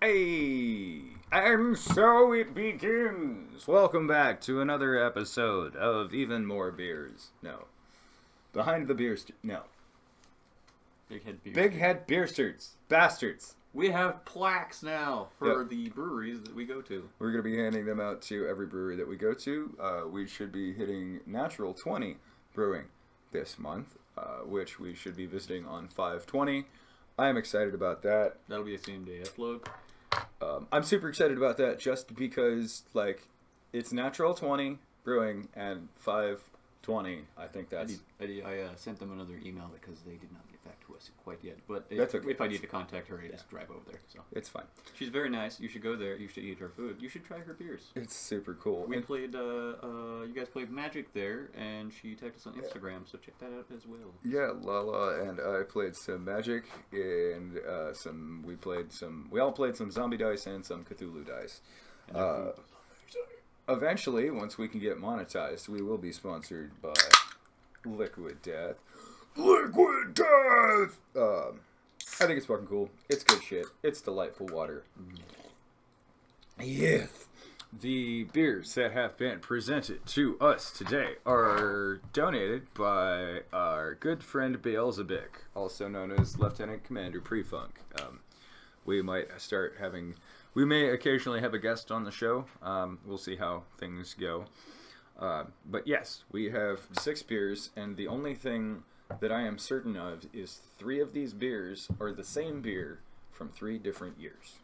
Hey, and so it begins. Welcome back to another episode of Even More Beers. No. Behind the Beer... No. Big Head Beer. Big Head Beersters. Bastards. We have plaques now for the breweries that we go to. We're going to be handing them out to every brewery that we go to. We should be hitting Natural 20 Brewing this month, which we should be visiting on 5/20. I am excited about that. That'll be a same day upload. I'm super excited about that just because, like, it's Natural 20 Brewing and 5/20. I think that's... I sent them another email because they did not get back to us quite yet. But That's okay. If I need to contact her, I just drive over there. So It's fine. she's very nice. You should go there. You should eat her food. You should try her beers. It's super cool. We played, you guys played Magic there, and she tagged us on Instagram, so check that out as well. Yeah, Lala and I played some Magic, and we all played some Zombie Dice and some Cthulhu Dice. Eventually, once we can get monetized, we will be sponsored by Liquid Death. Liquid Death! I think it's fucking cool. It's good shit. It's delightful water. Yes! The beers that have been presented to us today are donated by our good friend Beelzebub, also known as Lieutenant Commander Prefunk. We may occasionally have a guest on the show. We'll see how things go. But yes, we have 6 beers, and the only thing that I am certain of is 3 of these beers are the same beer from 3 different years.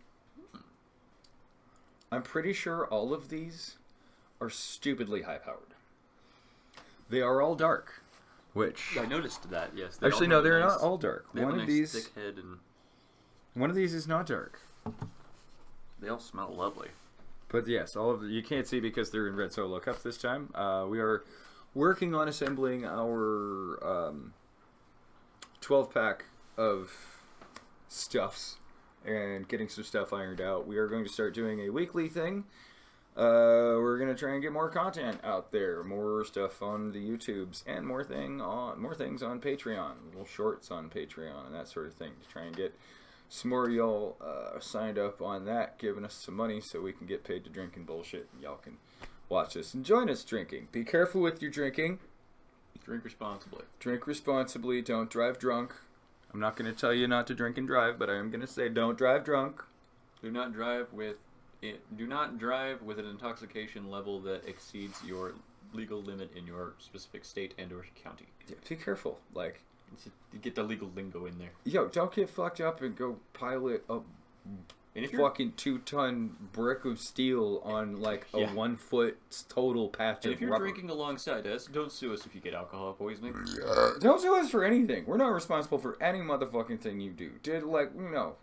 I'm pretty sure all of these are stupidly high-powered. They are all dark, which... I noticed that, yes. Actually, no, they're not all dark. They have a nice thick head and... One of these is not dark. They all smell lovely. But yes, you can't see because they're in red solo cups this time. We are working on assembling our 12-pack of stuffs and getting some stuff ironed out. We are going to start doing a weekly thing. We're going to try and get more content out there, more stuff on the YouTubes, and more things on Patreon, little shorts on Patreon and that sort of thing to try and get some more y'all signed up on that, giving us some money so we can get paid to drink and bullshit. Y'all can watch us and join us drinking. Be careful with your drinking. Drink responsibly. Drink responsibly. Don't drive drunk. I'm not going to tell you not to drink and drive, but I am going to say don't drive drunk. Do not drive with an intoxication level that exceeds your legal limit in your specific state and or county. Yeah, be careful. Like, you get the legal lingo in there. Yo, don't get fucked up and go pilot a fucking 2-ton brick of steel on like a 1 foot total patch and of if you're rubber. drinking alongside us, don't sue us if you get alcohol poisoning. Don't sue us for anything. We're not responsible for any motherfucking thing you do. No.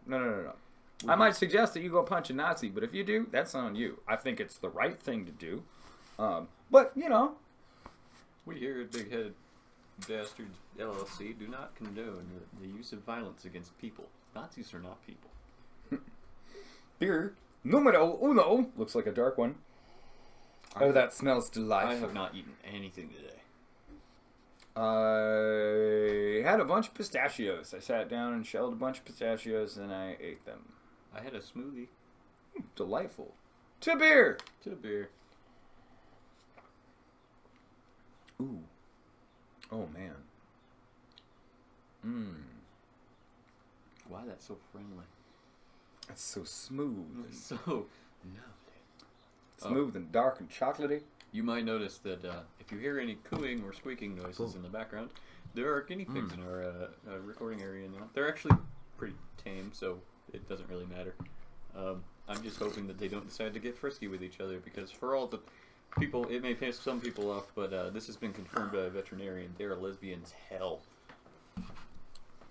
I might suggest that you go punch a Nazi, but if you do, that's on you. I think it's the right thing to do. But, you know. We here at Big Head Bastards LLC do not condone the use of violence against people. Nazis are not people. Beer numero uno. Looks like a dark one. Oh, that smells delightful. I have not eaten anything today. I had a bunch of pistachios. I sat down and shelled a bunch of pistachios and I ate them. I had a smoothie. Delightful. To beer. Ooh. Oh, man. Why that's so friendly? That's so smooth. It's so lovely. Smooth and dark and chocolatey. You might notice that if you hear any cooing or squeaking noises in the background, there are guinea pigs in our recording area now. They're actually pretty tame, so it doesn't really matter. I'm just hoping that they don't decide to get frisky with each other, because for all the people, it may piss some people off, but this has been confirmed by a veterinarian. They are lesbians hell.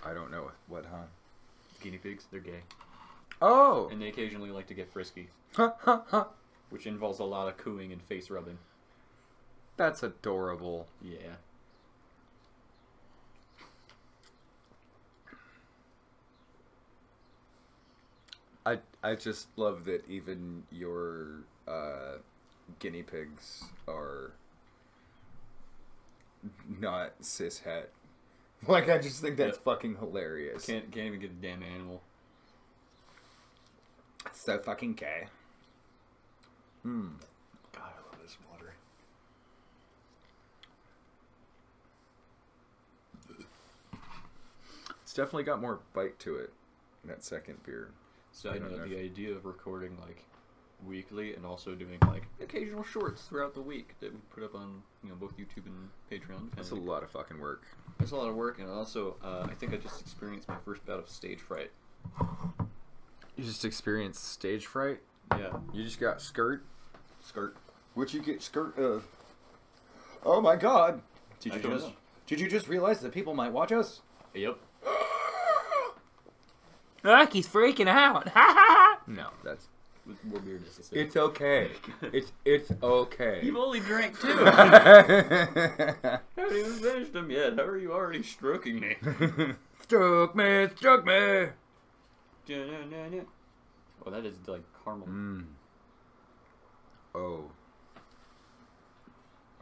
I don't know what, huh? Guinea pigs, they're gay. Oh! And they occasionally like to get frisky. Ha ha ha! Which involves a lot of cooing and face rubbing. That's adorable. Yeah. I just love that even your guinea pigs are not cishet. Like, I just think that's fucking hilarious. Can't even get a damn animal. So fucking gay. God, I love this water. It's definitely got more bite to it. That second beer. So I know don't know the if- idea of recording like weekly and also doing like occasional shorts throughout the week that we put up on both YouTube and Patreon. That's a lot of fucking work. That's a lot of work, and also I think I just experienced my first bout of stage fright. You just experienced stage fright? Yeah, You just got skirt? skirt. What'd you get skirt of? Oh my god! I don't know. Did you just realize that people might watch us? Yep. Look, he's freaking out. No, that's... With more beer necessary. It's okay. It's okay. You've only drank 2. I haven't even finished them yet. How are you already stroking me? Stroke me, stroke me. Oh, that is like caramel. Oh.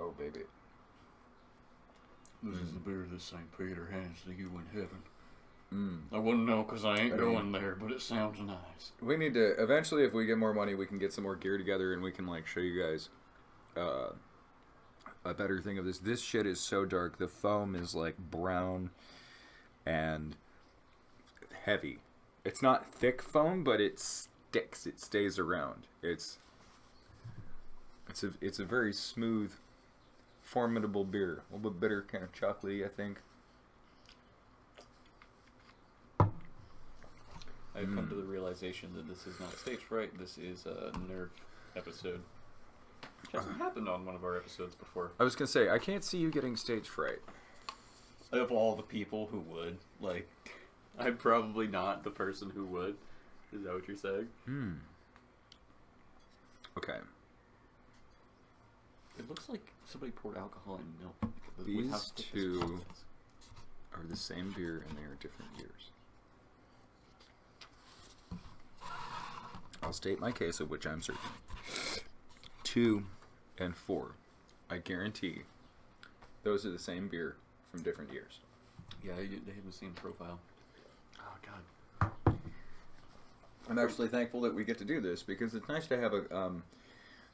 Oh, baby. This is the beer that St. Peter hands to you in heaven. I wouldn't know because I ain't going there, but it sounds nice. We need to, eventually, if we get more money, we can get some more gear together and we can, like, show you guys a better thing of this. This shit is so dark. The foam is, like, brown and heavy. It's not thick foam, but it sticks. It stays around. It's a very smooth, formidable beer. A little bit bitter, kind of chocolatey, I think. I've come to the realization that this is not stage fright, this is a nerve episode. Which hasn't happened on one of our episodes before. I was going to say, I can't see you getting stage fright. Of all the people who would, like, I'm probably not the person who would. Is that what you're saying? Okay. It looks like somebody poured alcohol in milk. With how These thick this two process is. are the same beer and they are different years. I'll state my case, of which I'm certain. 2 and 4. I guarantee those are the same beer from different years. Yeah, they have the same profile. Oh, God. I'm actually thankful that we get to do this because it's nice to have a.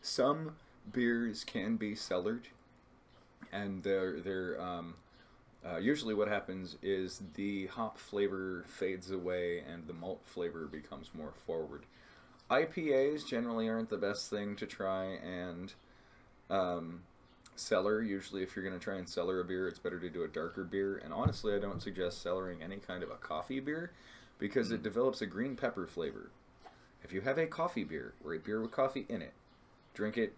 Some beers can be cellared, and they're usually what happens is the hop flavor fades away and the malt flavor becomes more forward. IPAs generally aren't the best thing to try and cellar. Usually, if you're going to try and cellar a beer, it's better to do a darker beer. And honestly, I don't suggest cellaring any kind of a coffee beer because it develops a green pepper flavor. If you have a coffee beer or a beer with coffee in it, drink it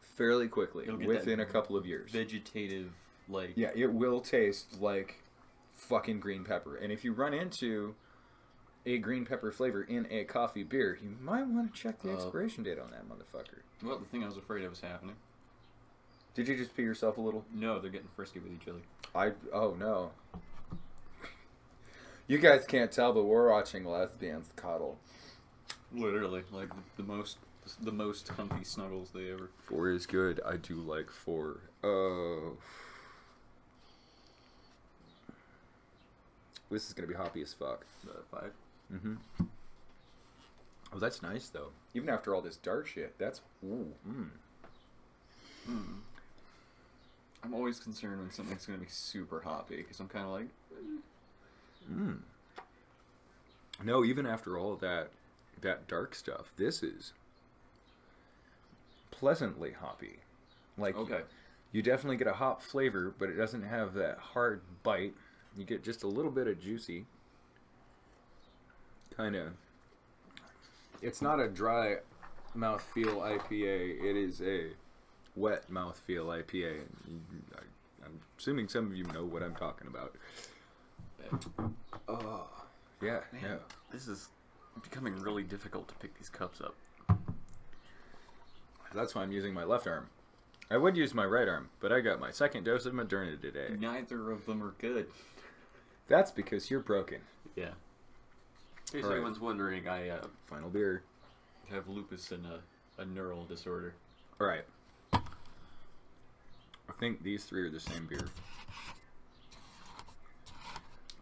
fairly quickly, It'll get within that a couple of years. Vegetative, like... Yeah, it will taste like fucking green pepper. And if you run into a green pepper flavor in a coffee beer, you might want to check the expiration date on that motherfucker. Well, the thing I was afraid of was happening. Did you just pee yourself a little? No, they're getting frisky with each other. Oh no. You guys can't tell, but we're watching lesbians cuddle. Literally, like the most comfy snuggles they ever. 4 is good. I do like 4. Oh. This is gonna be hoppy as fuck. 5. Mm-hmm. Oh, that's nice though. Even after all this dark shit, that's I'm always concerned when something's gonna be super hoppy because I'm kind of like. No, even after all that dark stuff, this is pleasantly hoppy. Like, Okay. you definitely get a hop flavor, but it doesn't have that hard bite. You get just a little bit of juicy. Kind of. It's not a dry mouthfeel IPA. It is a wet mouthfeel IPA. I'm assuming some of you know what I'm talking about. Oh, yeah. Man, No. this is becoming really difficult to pick these cups up. That's why I'm using my left arm. I would use my right arm, but I got my second dose of Moderna today. Neither of them are good. That's because you're broken. Yeah. In case All right. anyone's wondering, I Final beer. have lupus and a neural disorder. All right. I think these 3 are the same beer.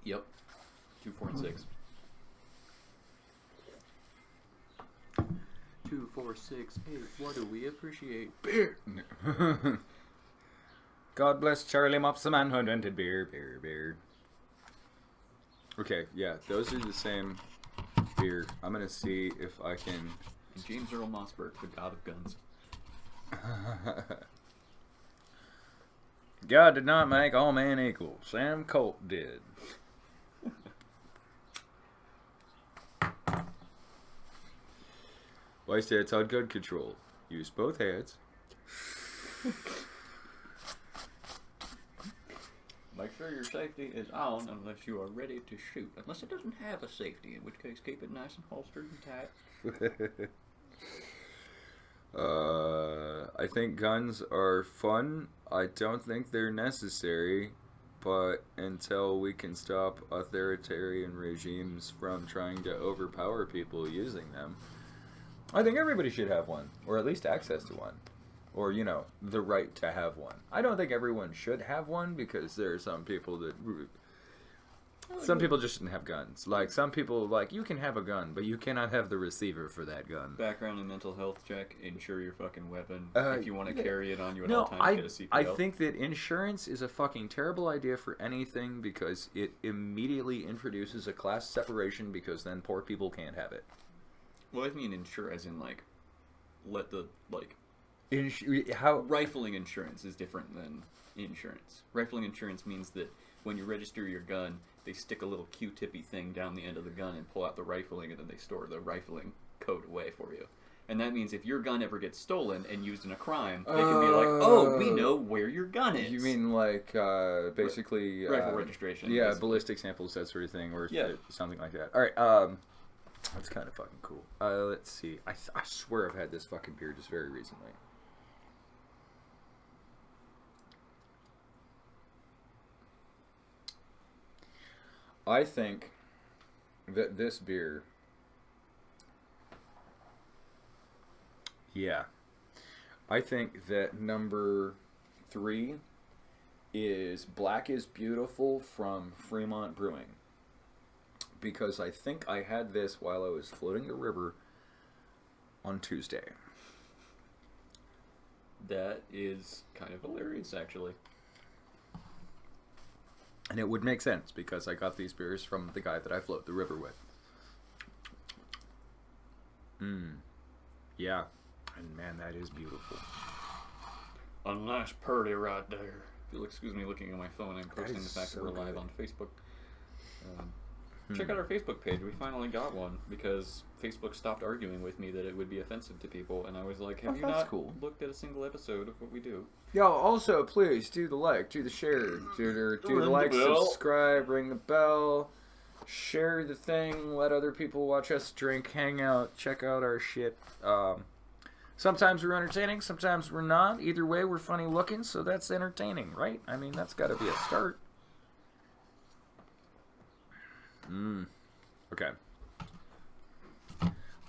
Yep. 2, 4, and 6. 2, 4, 6, 8. What do we appreciate? Beer. God bless Charlie Mops, the man who invented beer, beer, beer. Okay, yeah, those are the same beer. I'm gonna see if I can. And James Earl Mossberg, the god of guns. God did not make all men equal. Sam Colt did. Why states on gun control? Use both hands. Make sure your safety is on unless you are ready to shoot. Unless it doesn't have a safety, in which case keep it nice and holstered and tight. I think guns are fun. I don't think they're necessary, but until we can stop authoritarian regimes from trying to overpower people using them, I think everybody should have one, or at least access to one, or, you know, the right to have one. I don't think everyone should have one, because there are some people that... Some people just shouldn't have guns. Like, some people, like, you can have a gun, but you cannot have the receiver for that gun. Background and mental health check. Insure your fucking weapon. If you want to carry it on you at all times, get a CPL. I think that insurance is a fucking terrible idea for anything, because it immediately introduces a class separation, because then poor people can't have it. Well, I mean insure as in, like, let the, like... How... Rifling insurance is different than insurance. Rifling insurance means that when you register your gun, they stick a little Q-tippy thing down the end of the gun and pull out the rifling, and then they store the rifling code away for you. And that means if your gun ever gets stolen and used in a crime, they can be like, oh, we know where your gun is. You mean like, basically... Rifle registration. Yeah, basically. Ballistic samples, that sort of thing, or something like that. Alright, that's kind of fucking cool. Let's see. I swear I've had this fucking beer just very recently. I think that this beer... Yeah. I think that number 3 is Black is Beautiful from Fremont Brewing. Because I think I had this while I was floating the river on Tuesday. That is kind of hilarious, actually. And it would make sense, because I got these beers from the guy that I float the river with. Yeah. And man, that is beautiful. A nice purdy right there. If you'll excuse me looking at my phone, I'm posting the fact that we're live on Facebook. Check out our Facebook page. We finally got one, because Facebook stopped arguing with me that it would be offensive to people, and I was like, have you not looked at a single episode of what we do? Y'all also, please, do the like, do the share, do the like, subscribe, ring the bell, share the thing, let other people watch us drink, hang out, check out our shit. Sometimes we're entertaining, sometimes we're not. Either way, we're funny looking, so that's entertaining, right? I mean, that's got to be a start. Okay.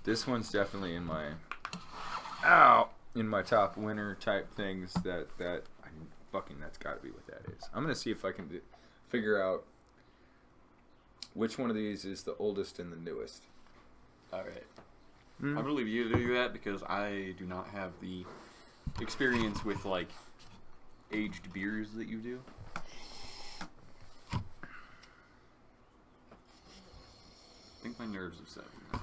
This one's definitely in my top winner type things that that's got to be what that is. I'm gonna see if I can figure out which one of these is the oldest and the newest. All right. I'm gonna leave you to do that, because I do not have the experience with like aged beers that you do. I think my nerves have set now.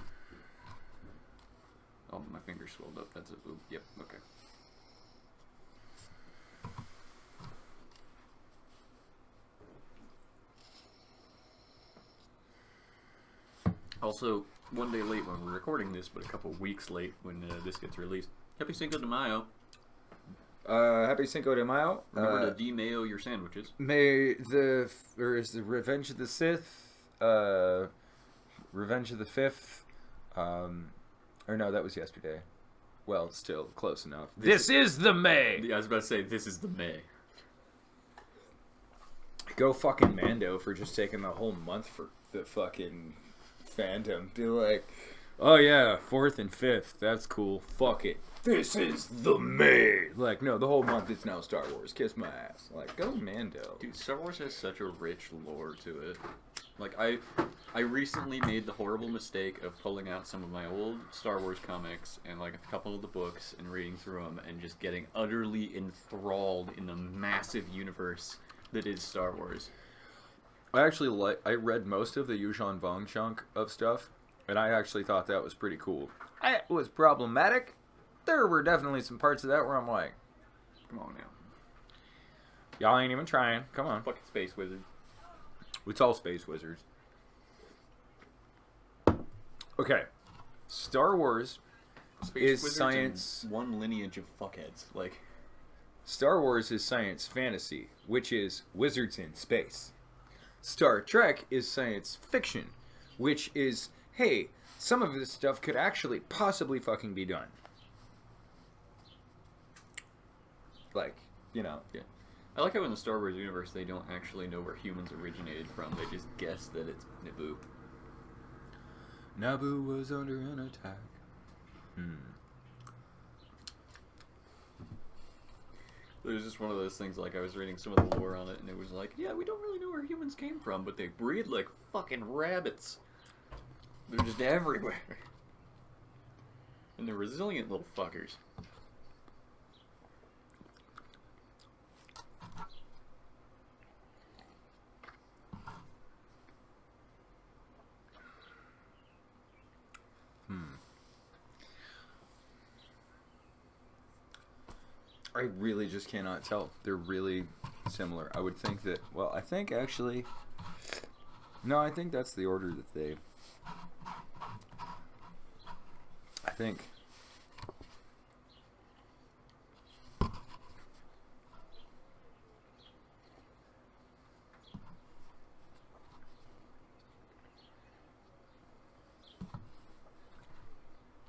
Oh, my fingers swelled up. That's it. Ooh, yep, okay. Also, one day late when we're recording this, but a couple weeks late when this gets released. Happy Cinco de Mayo. Happy Cinco de Mayo. Remember to de-mayo your sandwiches. Is the Revenge of the Sith, Revenge of the Fifth, or no, that was yesterday. Well, still close enough. This is the May! Yeah, I was about to say, this is the May. Go fucking Mando for just taking the whole month for the fucking fandom. Be like, oh yeah, 4th and 5th, that's cool. Fuck it. this is the May. Like, no, the whole month is now Star Wars. Kiss my ass. Like, go Mando. Dude, Star Wars has such a rich lore to it. Like, I recently made the horrible mistake of pulling out some of my old Star Wars comics and, like, a couple of the books and reading through them and just getting utterly enthralled in the massive universe that is Star Wars. I read most of the Yuuzhan Vong chunk of stuff, and I actually thought that was pretty cool. It was problematic. There were definitely some parts of that where I'm like, come on now. Y'all ain't even trying. Come on. Fucking space wizard. It's all space wizards. Okay. Star Wars Space is wizards science. and one lineage of fuckheads. Like, Star Wars is science fantasy, which is wizards in space. Star Trek is science fiction, which is, hey, some of this stuff could actually possibly fucking be done. Like, you know. yeah. I like how in the Star Wars universe they don't actually know where humans originated from. They just guess that it's Naboo. Naboo was under an attack. It was just one of those things, like, I was reading some of the lore on it, and it was like, yeah, we don't really know where humans came from, but they breed like fucking rabbits. They're just everywhere. And they're resilient little fuckers. I really just cannot tell. They're really similar. I would think that, well, I think actually, no, I think that's the order that they, I think.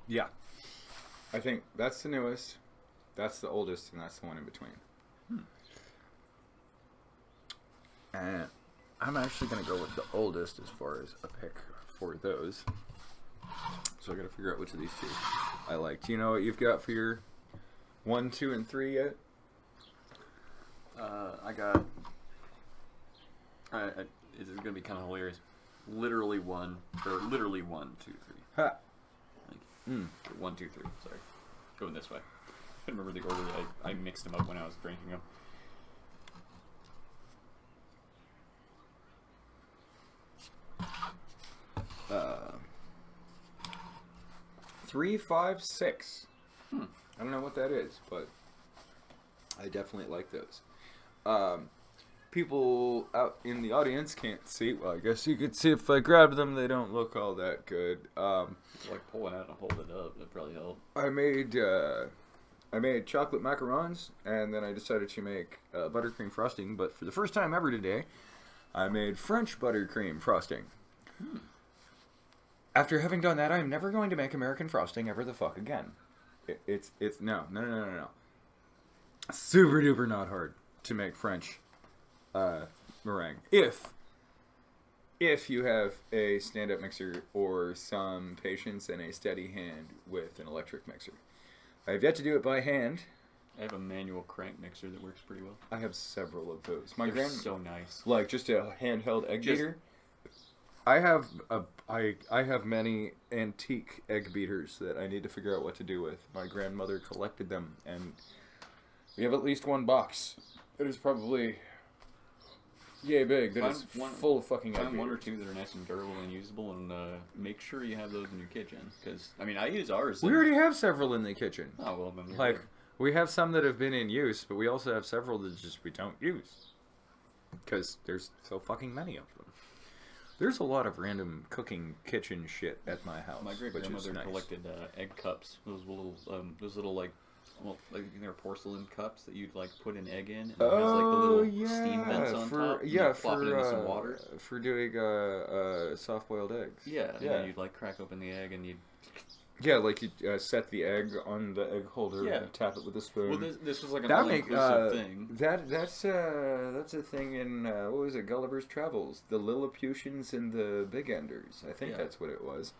Yeah. I think that's the newest. That's the oldest, and that's the one in between. And I'm actually going to go with the oldest as far as a pick for those. So I got to figure out which of these two I like. Do you know what you've got for your 1, 2, and 3 yet? I got... this is going to be kind of hilarious. Literally 1, 2, 3. Ha! Like, 1, 2, 3, sorry. Going this way. I couldn't remember the order. I mixed them up when I was drinking them. 3, 5, 6. I don't know what that is, but I definitely like those. People out in the audience can't see. Well, I guess you could see if I grab them. They don't look all that good. Like pull it out and hold it up. That'd probably help. I made chocolate macarons, and then I decided to make buttercream frosting. But for the first time ever today, I made French buttercream frosting. After having done that, I'm never going to make American frosting ever the fuck again. It's no. Super duper not hard to make French meringue. If you have a stand-up mixer or some patience and a steady hand with an electric mixer. I have yet to do it by hand. I have a manual crank mixer that works pretty well. I have several of those. They're so nice. Like just a handheld egg beater. I have many antique egg beaters that I need to figure out what to do with. My grandmother collected them, and we have at least one box. It is probably yay big. That is full of fucking egg beaters. Find 1 or 2 that are nice and durable and usable, and make sure you have those in your kitchen. Because I mean, I use ours. We already have several in the kitchen. Oh well, then like good. We have some that have been in use, but we also have several that just we don't use because there's so fucking many of them. There's a lot of random cooking kitchen shit at my house. My great grandmother collected egg cups. Those little like, well, like they're porcelain cups that you'd like put an egg in, and it has like the little steam vents on top. Yeah, plop it into some water for doing soft-boiled eggs. Yeah, and then you'd like crack open the egg and you'd. Yeah, like you set the egg on the egg holder and tap it with a spoon. Well, this was like an all-inclusive thing. That's a thing in what was it? Gulliver's Travels, the Lilliputians and the Big Enders. I think that's what it was.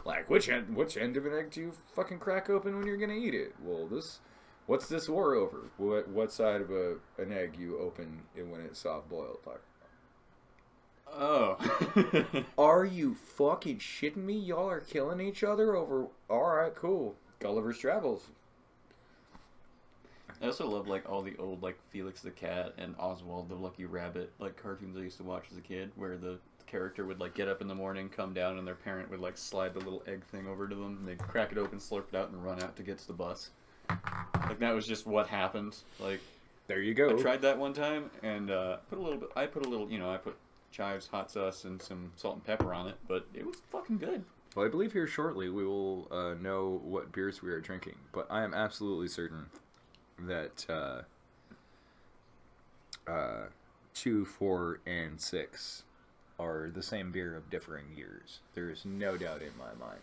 Like, which end of an egg do you fucking crack open when you're gonna eat it? Well, what's this war over? What side of an egg you open when it's soft boiled? Like, Oh. are you fucking shitting me? Y'all are killing each other over... Alright, cool. Gulliver's Travels. I also love, like, all the old, like, Felix the Cat and Oswald the Lucky Rabbit, like, cartoons I used to watch as a kid, where the character would, like, get up in the morning, come down, and their parent would, like, slide the little egg thing over to them, and they'd crack it open, slurp it out, and run out to get to the bus. Like, that was just what happened. Like, there you go. I tried that one time, and I put a little, you know, I put chives, hot sauce, and some salt and pepper on it, but it was fucking good. Well, I believe here shortly we will know what beers we are drinking, but I am absolutely certain that 2, 4, and 6 are the same beer of differing years. There is no doubt in my mind.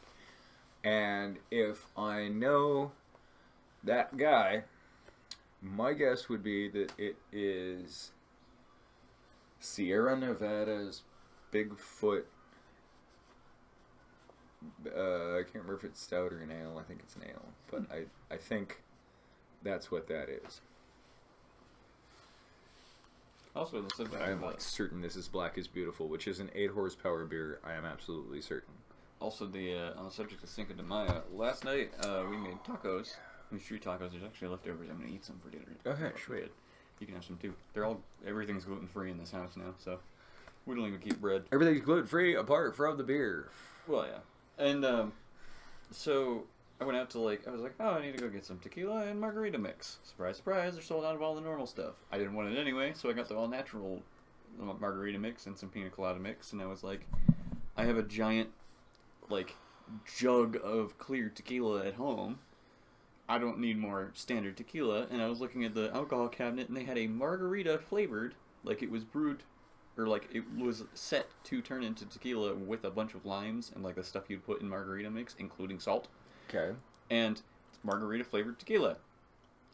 And if I know that guy, my guess would be that it is Sierra Nevada's Bigfoot. I can't remember if it's stout or an ale. I think it's an ale, but I think that's what that is. Also, the subject I am of, certain this is Black is Beautiful, which is an 8 horsepower beer. I am absolutely certain. Also, on the subject of Cinco de Mayo, last night we made tacos. I mean, street tacos. There's actually leftovers. I'm gonna eat some for dinner. Okay, sweet. You can have some too. Everything's gluten free in this house now, so we don't even keep bread. Everything's gluten free apart from the beer. Well, yeah. And so I went out to I was like, oh, I need to go get some tequila and margarita mix. Surprise, surprise, they're sold out of all the normal stuff. I didn't want it anyway, so I got the all natural margarita mix and some pina colada mix, and I was like, I have a giant jug of clear tequila at home. I don't need more standard tequila. And I was looking at the alcohol cabinet, and they had a margarita flavored, like it was brewed, or like it was set to turn into tequila with a bunch of limes and like the stuff you'd put in margarita mix, including salt. Okay. And it's margarita flavored tequila.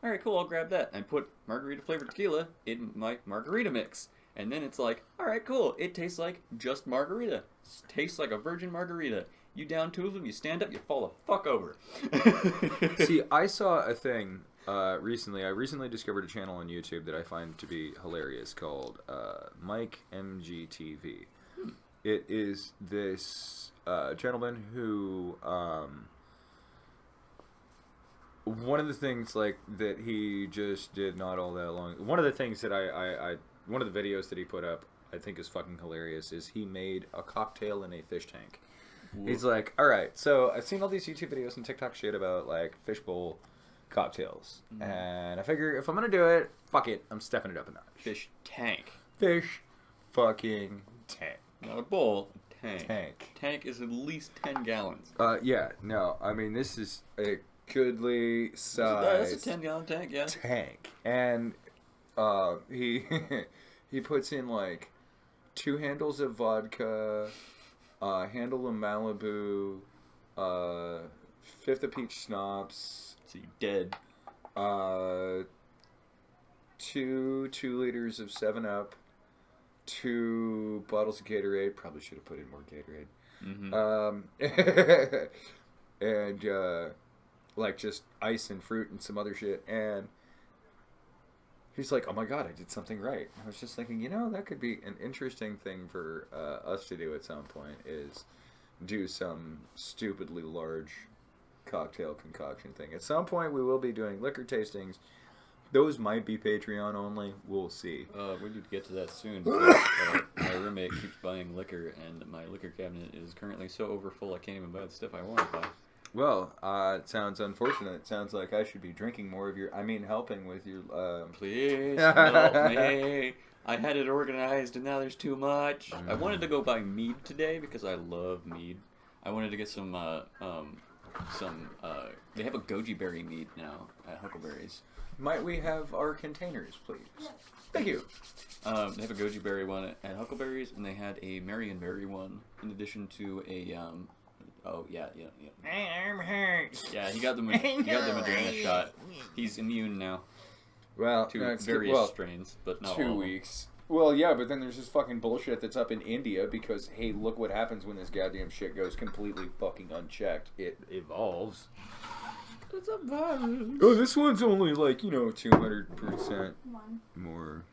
All right, cool. I'll grab that. I put margarita flavored tequila in my margarita mix. And then it's like, all right, cool. It tastes like just margarita. It tastes like a virgin margarita. You down 2 of them, you stand up, you fall the fuck over. See, I saw a thing recently. I recently discovered a channel on YouTube that I find to be hilarious called Mike MGTV. It is this gentleman who... one of the things that he just did not all that long... One of the things that one of the videos that he put up I think is fucking hilarious is he made a cocktail in a fish tank. Whoa. He's like, alright, so I've seen all these YouTube videos and TikTok shit about fishbowl cocktails. Mm. And I figure if I'm gonna do it, fuck it, I'm stepping it up a notch. Fish tank. Fish fucking tank. Not a bowl, a tank. Tank. Tank is at least 10 gallons. Yeah, no, I mean, this is a goodly size. That's a 10-gallon tank, yeah. Tank. And he puts in 2 handles of vodka, a handle of Malibu, 5th of peach schnapps. So you dead. 2 liters of 7-Up, 2 bottles of Gatorade. Probably should have put in more Gatorade. Mm-hmm. And just ice and fruit and some other shit. And he's like, oh my god, I did something right. I was just thinking, that could be an interesting thing for us to do at some point, is do some stupidly large cocktail concoction thing. At some point, we will be doing liquor tastings. Those might be Patreon only. We'll see. We need to get to that soon. Because, my roommate keeps buying liquor, and my liquor cabinet is currently so overfull I can't even buy the stuff I want to buy. Well, it sounds unfortunate. It sounds like I should be drinking more of helping with your... Please help me. I had it organized and now there's too much. I wanted to go buy mead today because I love mead. I wanted to get some they have a goji berry mead now at Huckleberry's. Might we have our containers, please? Yeah. Thank you. They have a goji berry one at Huckleberry's, and they had a Marionberry one in addition to a oh yeah. I'm hurt. Yeah, he got the Moderna shot. He's immune now Well, to various strains, but not all 2 of them. weeks. Well, yeah, but then there's this fucking bullshit that's up in India because, hey, look what happens when this goddamn shit goes completely fucking unchecked. It evolves. It's a virus. Oh, this one's only like, 200% more.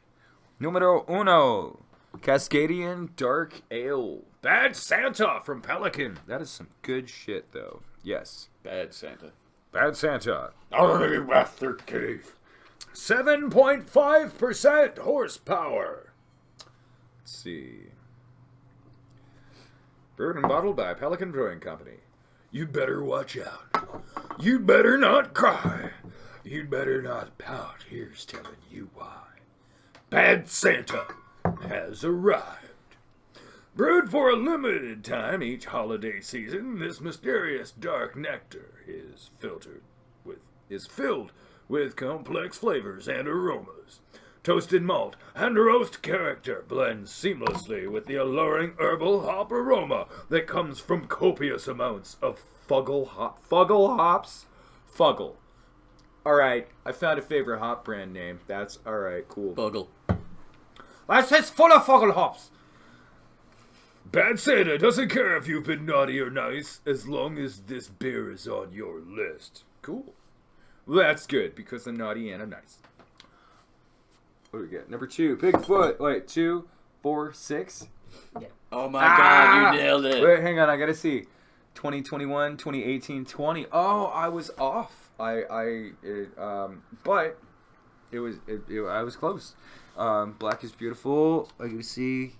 Numero uno. Cascadian Dark Ale. Bad Santa from Pelican. That is some good shit, though. Yes. Bad Santa. Bad Santa. 7.5% horsepower. Let's see. Brewed and bottled by Pelican Brewing Company. You'd better watch out. You'd better not cry. You'd better not pout. Here's telling you why. Bad Santa has arrived. Brewed for a limited time each holiday season, this mysterious dark nectar is filled with complex flavors and aromas. Toasted malt and roast character blends seamlessly with the alluring herbal hop aroma that comes from copious amounts of Fuggle hops? Fuggle. Alright, I found a favorite hop brand name. That's alright, cool. Buggle. That's just full of Fuggle hops. Bad Santa doesn't care if you've been naughty or nice, as long as this beer is on your list. Cool. Well, that's good, because I'm naughty and I'm nice. What do we get? Number 2, Bigfoot. Wait, 2, 4, 6? Yeah. Oh my god, you nailed it. Wait, hang on, I gotta see. 2021, 2018, 20. Oh, I was off. But I was close. Black is Beautiful, I can see,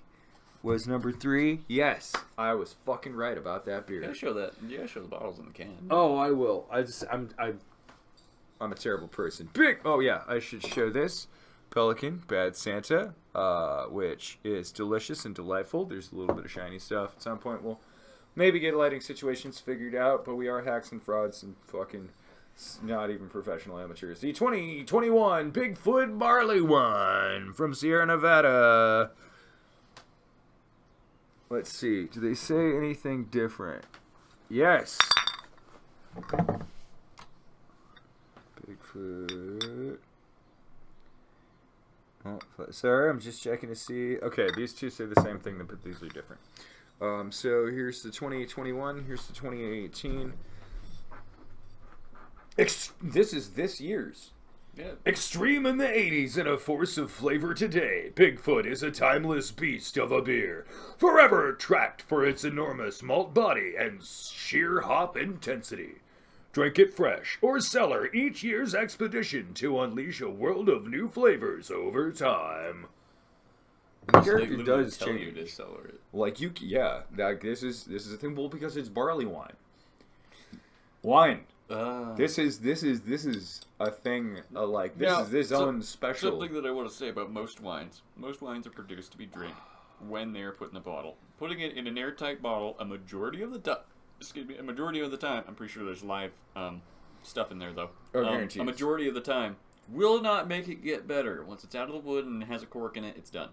was number 3. Yes, I was fucking right about that beer. You gotta show that. You gotta show the bottles in the can. Oh, I will. I'm a terrible person. Oh yeah, I should show this. Pelican, Bad Santa, which is delicious and delightful. There's a little bit of shiny stuff. At some point, we'll maybe get lighting situations figured out, but we are hacks and frauds and fucking not even professional amateurs. The 2021 Bigfoot Barley Wine from Sierra Nevada. Let's see. Do they say anything different? Yes. Bigfoot. Oh, sorry, I'm just checking to see. Okay, these two say the same thing, but these are different. So here's the 2021. Here's the 2018. This is this year's. Yeah. Extreme in the 80s and a force of flavor today, Bigfoot is a timeless beast of a beer, forever tracked for its enormous malt body and sheer hop intensity. Drink it fresh or cellar each year's expedition to unleash a world of new flavors over time. The character does tell change. you to cellar it. Like this is a thing. Well, because it's barley wine. Wine. This is a thing. Is this own special. Something that I want to say about most wines. Most wines are produced to be drank when they are put in a bottle. Putting it in an airtight bottle, a majority of the time, I'm pretty sure there's live stuff in there though. Oh, guaranteed. A majority of the time will not make it get better. Once it's out of the wood and has a cork in it, it's done.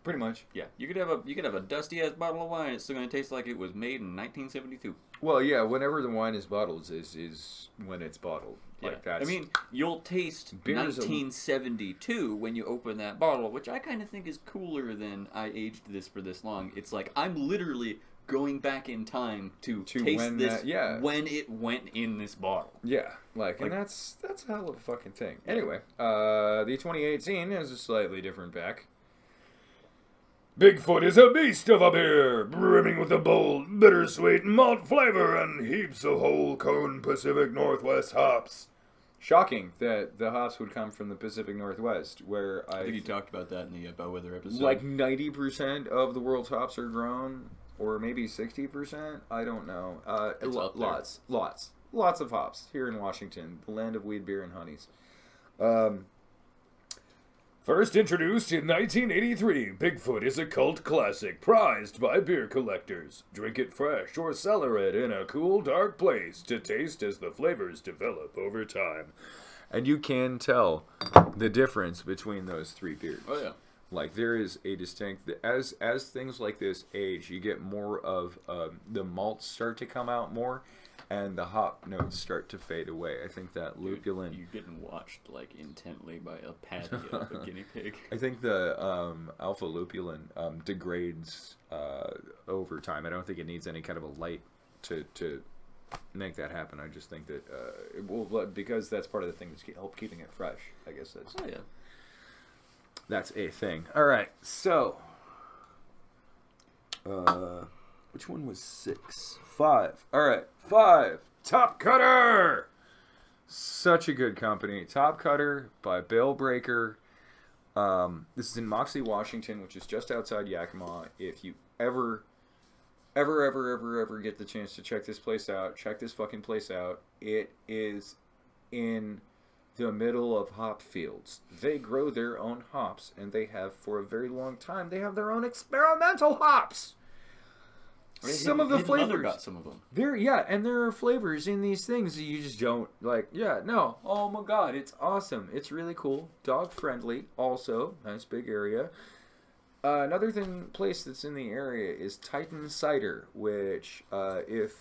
Pretty much. Yeah, you could have a dusty ass bottle of wine. It's still gonna taste like it was made in 1972. Well, yeah. Whenever the wine is bottled, is when it's bottled. Yeah. Like that's. I mean, you'll taste Beer's 1972 when you open that bottle, which I kind of think is cooler than I aged this for this long. It's like I'm literally going back in time to taste when this when it went in this bottle. Yeah, and that's a hell of a fucking thing. Anyway, the 2018 has a slightly different back. Bigfoot is a beast of a beer, brimming with a bold, bittersweet malt flavor and heaps of whole cone Pacific Northwest hops. Shocking that the hops would come from the Pacific Northwest, where I think you talked about that in the Bellwether episode. Like 90% of the world's hops are grown, or maybe 60%. I don't know. Lots of hops here in Washington, the land of weed, beer, and honeys. First introduced in 1983, Bigfoot is a cult classic prized by beer collectors. Drink it fresh or cellar it in a cool, dark place to taste as the flavors develop over time. And you can tell the difference between those three beers. Oh, yeah. Like, there is a distinct... As things like this age, you get more of... the malts start to come out more, and the hop notes start to fade away. I think that lupulin. You're getting watched like intently by a patty of a guinea pig. I think the alpha lupulin degrades over time. I don't think it needs any kind of a light to make that happen. I just think that it will, because that's part of the thing that's help keeping it fresh. I guess that's that's a thing. All right, so which one was 6? 5. All right, 5. Top Cutter. Such a good company. Top Cutter by Bale Breaker. This is in Moxley, Washington, which is just outside Yakima. If you ever get the chance to check this place out, check this fucking place out. It is in the middle of hop fields. They grow their own hops, and they have for a very long time. They have their own experimental hops. Some of the flavors. Got some of them. And there are flavors in these things that you just don't like. Yeah, no. Oh my god, it's awesome. It's really cool. Dog friendly. Also, nice big area. Another place that's in the area is Titan Cider, which, if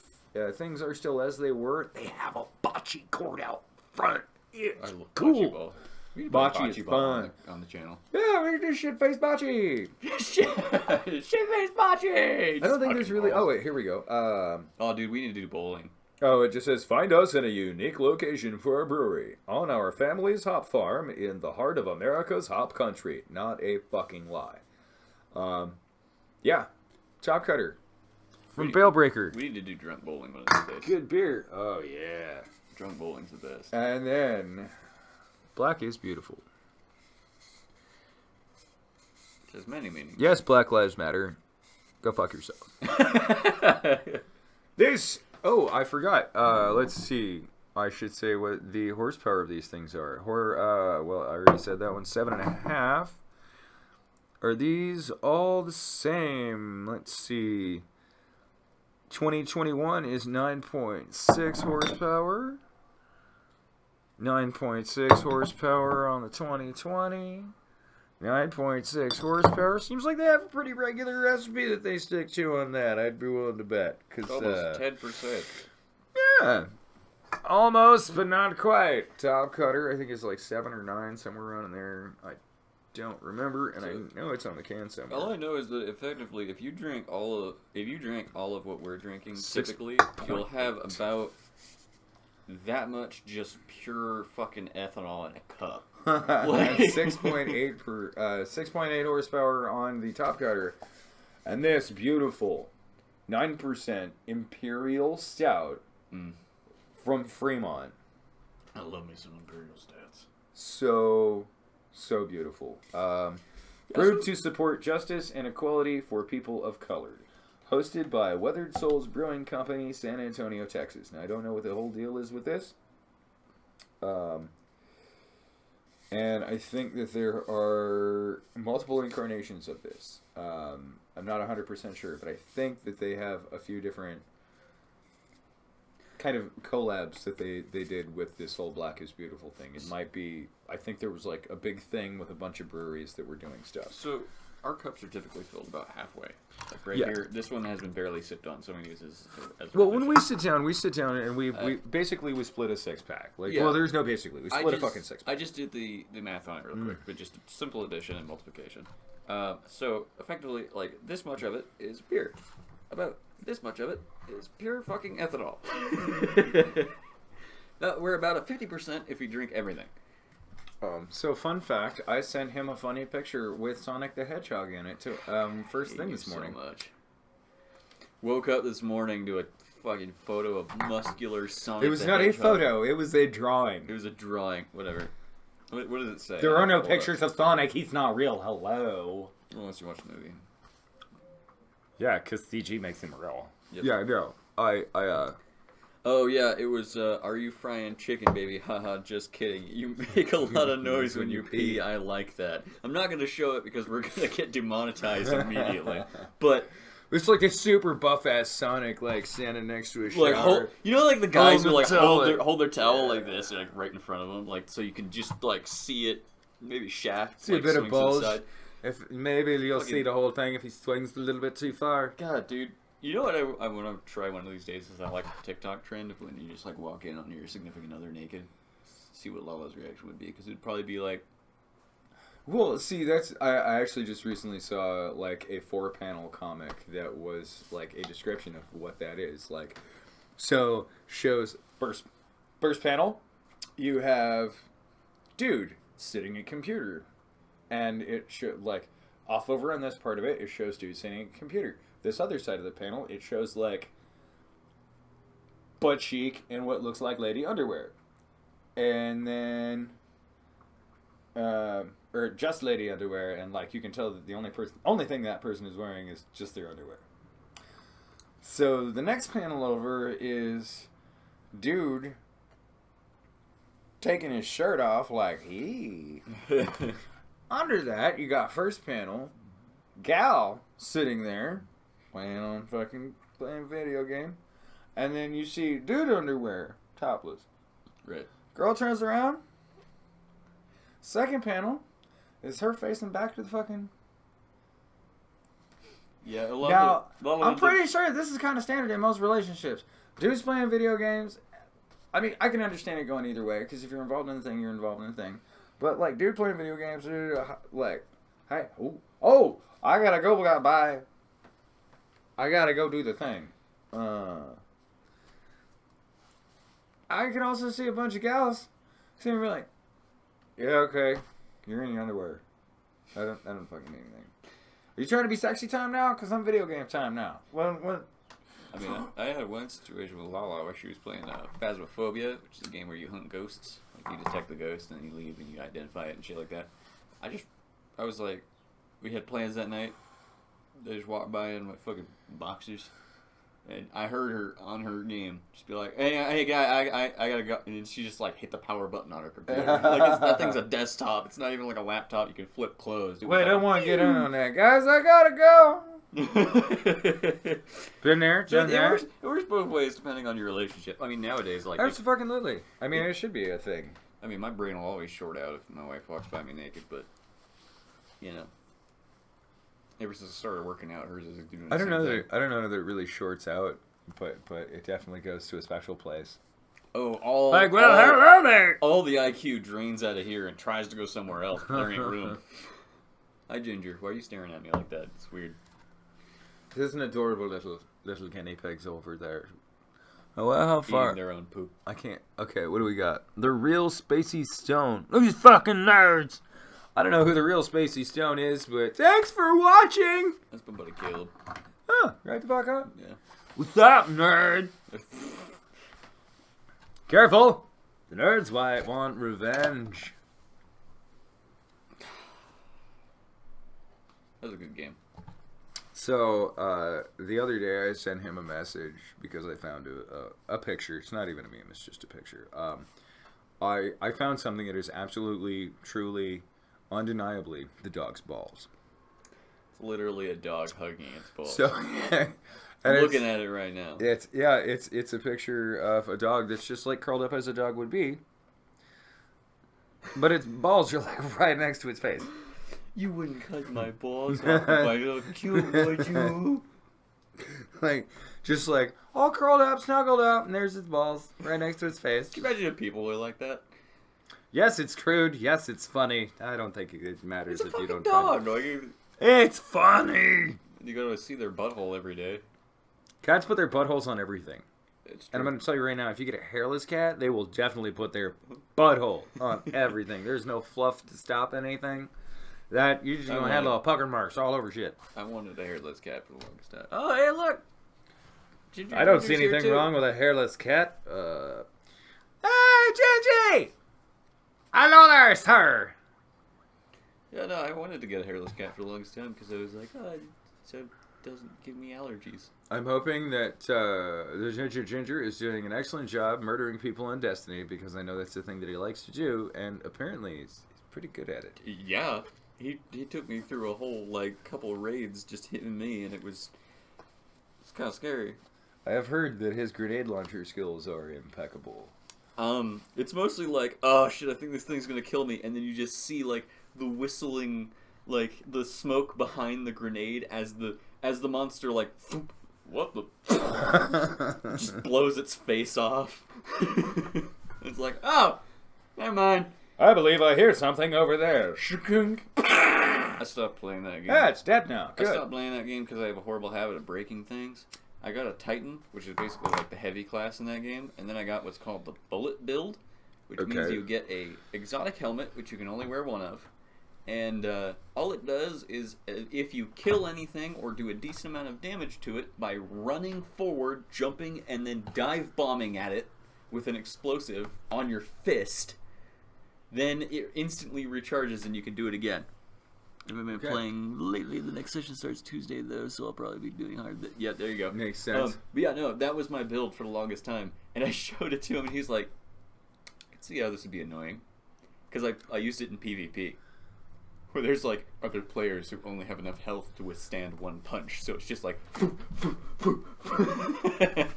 things are still as they were, they have a bocce court out front. It's cool. Bocce is fun. On the channel. Yeah, we do shit-faced bocce. Shit-faced bocce. I don't think there's really... Oh, wait, here we go. Oh, dude, we need to do bowling. Oh, it just says, find us in a unique location for a brewery on our family's hop farm in the heart of America's hop country. Not a fucking lie. Yeah, Top Cutter from Bale Breaker. We need to do drunk bowling one of these days. Good beer. Oh yeah, drunk bowling's the best. And then Black is Beautiful. Which has many meanings. Yes, Black Lives Matter. Go fuck yourself. This. Oh, I forgot. Let's see. I should say what the horsepower of these things are. Well, I already said that one. 7.5. Are these all the same? Let's see. 2021 is 9.6 horsepower. 9.6 horsepower on the 2020. 9.6 horsepower. Seems like they have a pretty regular recipe that they stick to on that. I'd be willing to bet. Almost 10%. Yeah. Almost, but not quite. Top Cutter, I think it's like 7 or 9, somewhere around in there. I don't remember, and I know it's on the can somewhere. All I know is that effectively, if you drank all of what we're drinking, 6 typically you'll have about that much just pure fucking ethanol in a cup. 6.8 6.8 horsepower on the Top Cutter, and this beautiful 9% Imperial Stout from Fremont. I love me some Imperial Stouts. So beautiful. Brewed to support justice and equality for people of color. Hosted by Weathered Souls Brewing Company, San Antonio, Texas. Now, I don't know what the whole deal is with this. And I think that there are multiple incarnations of this. I'm not 100% sure, but I think that they have a few different kind of collabs that they did with this whole Black is Beautiful thing. It might be, I think there was like a big thing with a bunch of breweries that were doing stuff. So our cups are typically filled about halfway. Like right Yeah. here, this one has been barely sipped on, so I'm going to use this as Well, when we sit down and we basically we split a 6-pack. Like, Yeah. well, there's no basically. We split a fucking 6-pack. I just did the math on it real quick, but just simple addition and multiplication. So effectively, like this much of it is beer. About this much of it is pure fucking ethanol. We're about at 50% if we drink everything. So fun fact, I sent him a funny picture with Sonic the Hedgehog in it too. First thing this morning. So much. Woke up this morning to a fucking photo of muscular Sonic. It was the not a Hedgehog. photo. It was a drawing. It was a drawing. Whatever. What does it say? There are no Hold up. pictures of Sonic. He's not real. Hello. Unless you watch the movie. Yeah, because CG makes him real. Yep. Yeah, no. Oh yeah, it was. Are you frying chicken, baby? Haha, just kidding. You make a lot of noise when you pee. I like that. I'm not gonna show it because we're gonna get demonetized immediately. But it's like a super buff ass Sonic, like standing next to a shower. like, you know, like the guys who like towel. hold their towel like this, like right in front of them, like so you can just like see it, maybe shaft. See like, a bit of swings to the bulge. side. If maybe you'll see the whole thing if he swings a little bit too far. God, dude. You know what I want to try one of these days is that like a TikTok trend of when you just like walk in on your significant other naked, see what Lala's reaction would be, because it'd probably be like, Well, see, I actually just recently saw like a 4-panel comic that was like a description of what that is. Like, so shows first panel, you have dude sitting at computer, and it should like off over on this part of it, it shows dude sitting at computer. This other side of the panel, it shows like butt cheek and what looks like lady underwear, and then. Or just lady underwear, and like you can tell that the only thing that person is wearing is just their underwear. So the next panel over is dude taking his shirt off like he. Under that, you got first panel, gal sitting there playing video game, and then you see dude underwear topless. right. Girl turns around. Second panel is her facing back to the fucking. Yeah, Now, I'm pretty sure this is kind of standard in most relationships. Dudes playing video games. I mean, I can understand it going either way, because if you're involved in the thing, you're involved in the thing. But, like, dude playing video games, like, hey, I gotta go, bye. I gotta go do the thing. I can also see a bunch of gals sitting there like, yeah, okay. You're in your underwear. I don't fucking need anything. Are you trying to be sexy time now? Because I'm video game time now. When? I mean, I had one situation with Lala where she was playing Phasmophobia, which is a game where you hunt ghosts. Like, you detect the ghost, and then you leave, and you identify it, and shit like that. I was like, we had plans that night. They just walked by in my fucking boxers. And I heard her on her game just be like, hey guy, I gotta go. And she just like hit the power button on her computer. Like that thing's a desktop. It's not even like a laptop you can flip closed. Wait, I want to get in on that. Guys, I gotta go. Been there, done there. It works both ways depending on your relationship. I mean, nowadays, like... Absolutely. I mean, it should be a thing. I mean, my brain will always short out if my wife walks by me naked, but, you know. Ever since I started working out, hers is doing the I don't know thing. that it really shorts out, but it definitely goes to a special place. Oh, hello there. all the IQ drains out of here and tries to go somewhere else, but there ain't room. Hi, Ginger. Why are you staring at me like that? It's weird. There's an adorable little guinea pigs over there. Oh, well, how far? Eating their own poop. I can't. Okay, what do we got? The real Spacey Stone. These fucking nerds. I don't know who the real Spacey Stone is, but thanks for watching. That's my buddy Caleb. Huh, right the fuck up. Yeah. What's up, nerd? Careful. The nerds might want revenge. That was a good game. So, the other day I sent him a message because I found a picture. It's not even a meme, it's just a picture. I found something that is absolutely, truly, undeniably the dog's balls. It's literally a dog hugging its balls. So, I'm looking at it right now. It's a picture of a dog that's just like curled up as a dog would be. But its balls are like right next to its face. You wouldn't cut my balls off if I looked cute, would you? Like, just like, all curled up, snuggled up, and there's its balls right next to its face. Can you imagine if people were like that? Yes, it's crude. Yes, it's funny. I don't think it matters It's a if you fucking don't find dog. it. Like, It's funny! you go to see their butthole every day. Cats put their buttholes on everything. It's And I'm true. going to tell you right now, if you get a hairless cat, they will definitely put their butthole on everything. There's no fluff to stop anything. That you're just gonna have little pucker marks all over shit. I wanted a hairless cat for the longest time. Oh, hey, look. I don't see anything wrong with a hairless cat. Hey, Gingy! Hello there, sir. Yeah, no, I wanted to get a hairless cat for the longest time because I was like, so it doesn't give me allergies. I'm hoping that the Ginger is doing an excellent job murdering people on Destiny because I know that's the thing that he likes to do, and apparently he's pretty good at it. Yeah, he took me through a whole like couple raids just hitting me, and it's kind of scary. I have heard that his grenade launcher skills are impeccable. It's mostly like, oh shit, I think this thing's gonna kill me, and then you just see like the whistling, like the smoke behind the grenade as the monster like thump, what the? Just blows its face off. It's like, oh, never mind. I believe I hear something over there. Shkunk. I stopped playing that game. Yeah, it's dead now. I Good. stopped playing that game because I have a horrible habit of breaking things. I got a Titan, which is basically like the heavy class in that game, and then I got what's called the Bullet build, which means you get a exotic helmet, which you can only wear one of, and all it does is if you kill anything or do a decent amount of damage to it by running forward, jumping, and then dive bombing at it with an explosive on your fist, then it instantly recharges and you can do it again. I've been playing lately. The next session starts Tuesday, though, so I'll probably be doing hard. Yeah, there you go. Makes sense. But yeah, no, that was my build for the longest time. And I showed it to him, and he's like, I can see how this would be annoying. Because I used it in PvP. Where there's, like, other players who only have enough health to withstand one punch. So it's just like...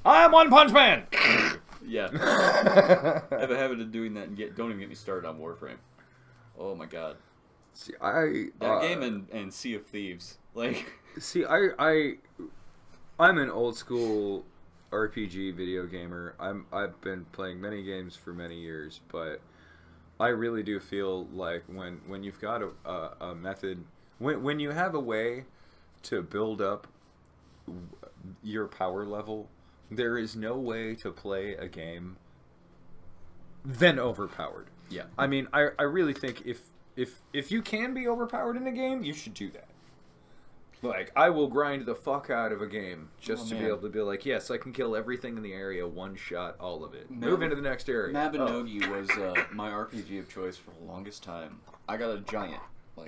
I'm One Punch Man! Yeah. I have a habit of doing that, and don't even get me started on Warframe. Oh, my God. See, that game and Sea of Thieves, like. See, I'm an old school RPG video gamer. I've been playing many games for many years, but I really do feel like when you've got a method, when you have a way to build up your power level, there is no way to play a game than overpowered. Yeah. I mean, I really think if you can be overpowered in a game, you should do that. Like, I will grind the fuck out of a game just to be able to be like, yes, I can kill everything in the area, one shot, all of it. Move into the next area. Mabinogi was my RPG of choice for the longest time. I got a giant,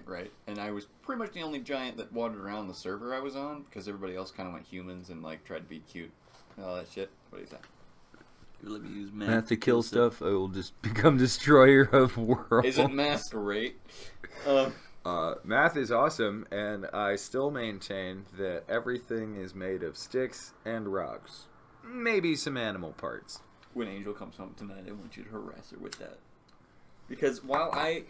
right? And I was pretty much the only giant that wandered around the server I was on, because everybody else kind of went humans and, tried to be cute and all that shit. What do you think? Let me use math to kill stuff. I will just become destroyer of worlds. Isn't math great? Math is awesome, and I still maintain that everything is made of sticks and rocks. Maybe some animal parts. When Angel comes home tonight, I want you to harass her with that. Because while I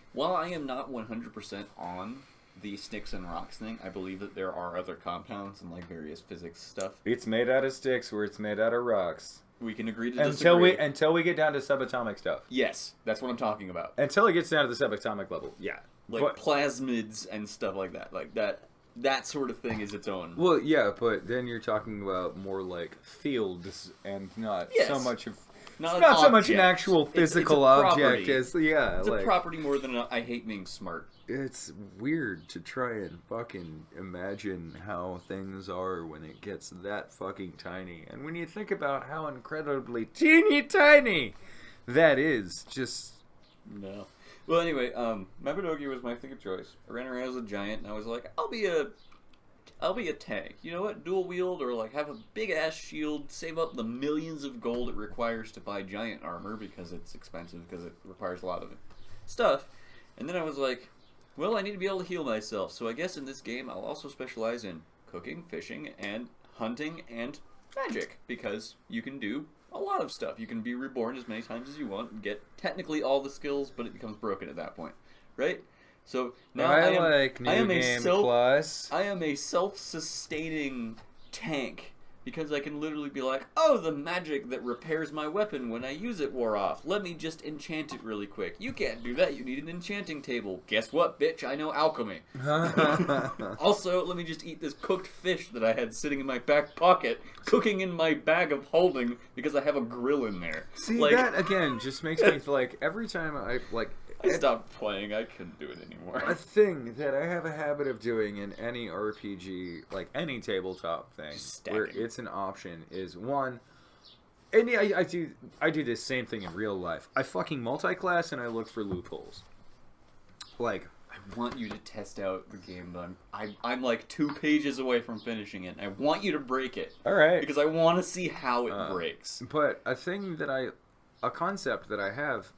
am not 100% on the sticks and rocks thing, I believe that there are other compounds and various physics stuff. It's made out of sticks, where it's made out of rocks. We can agree to disagree. Until we get down to subatomic stuff. Yes, that's what I'm talking about. Until it gets down to the subatomic level, yeah. Plasmids and stuff like that. That sort of thing is its own. Well, yeah, but then you're talking about more like fields and not so much of... Not so much an actual physical object as... Yeah, it's a property more than I hate being smart. It's weird to try and fucking imagine how things are when it gets that fucking tiny. And when you think about how incredibly teeny tiny that is, just... No. Well, anyway, Mabinogi was my thing of choice. I ran around as a giant, and I was like, I'll be a tank. You know what? Dual wield, or have a big ass shield, save up the millions of gold it requires to buy giant armor, because it's expensive, because it requires a lot of stuff. And then I was like, well, I need to be able to heal myself, so I guess in this game I'll also specialize in cooking, fishing, and hunting, and magic, because you can do a lot of stuff. You can be reborn as many times as you want and get technically all the skills, but it becomes broken at that point, right? So now I am a self-sustaining tank, because I can literally be like, oh, the magic that repairs my weapon when I use it wore off. Let me just enchant it really quick. You can't do that. You need an enchanting table. Guess what, bitch? I know alchemy. Also, let me just eat this cooked fish that I had sitting in my back pocket, cooking in my bag of holding, because I have a grill in there. See, that, again, just makes me feel like every time I stopped playing. I couldn't do it anymore. A thing that I have a habit of doing in any RPG, any tabletop thing, where it's an option, is one. And yeah, I do the same thing in real life. I fucking multi-class and I look for loopholes. I want you to test out the game, but I'm 2 pages away from finishing it. I want you to break it. All right. Because I want to see how it breaks. But a concept that I have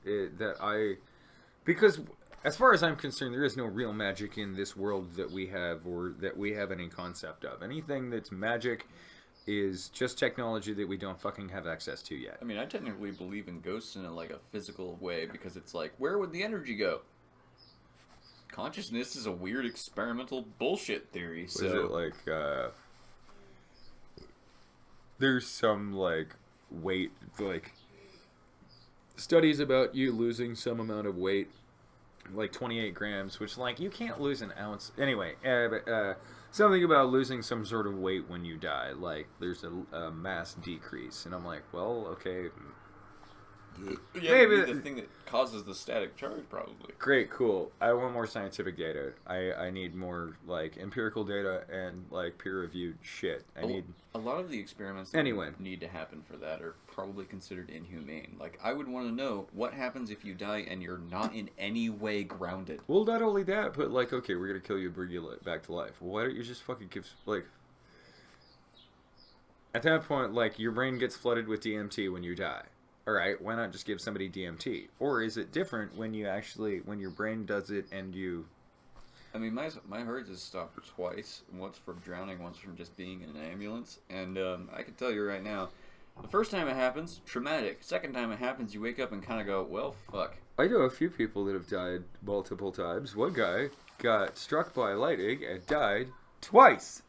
because as far as I'm concerned, there is no real magic in this world that we have, or that we have any concept of. Anything that's magic is just technology that we don't fucking have access to yet. I mean, I technically believe in ghosts in a physical way, because it's where would the energy go? Consciousness is a weird experimental bullshit theory. So Was it there's some like weight, like studies about you losing some amount of weight, like 28 grams, which like you can't lose an ounce. Anyway, something about losing some sort of weight when you die, like there's a mass decrease, and I'm like, well, okay. Yeah, Maybe the thing that causes the static charge, probably. Great, cool. I want more scientific data. I need more like empirical data and like peer-reviewed shit. A lot of the experiments that need to happen for that are probably considered inhumane. Like, I would want to know what happens if you die and you're not in any way grounded. Well, not only that, but like, okay, we're gonna kill you, bring you back to life. Why don't you just fucking give like? At that point, like your brain gets flooded with DMT when you die. All right, why not just give somebody DMT? Or is it different when you actually, when your brain does it and you... I mean, my heart has stopped twice. Once from drowning, once from just being in an ambulance. And I can tell you right now, the first time it happens, traumatic. Second time it happens, you wake up and kind of go, well, fuck. I know a few people that have died multiple times. One guy got struck by lightning and died twice.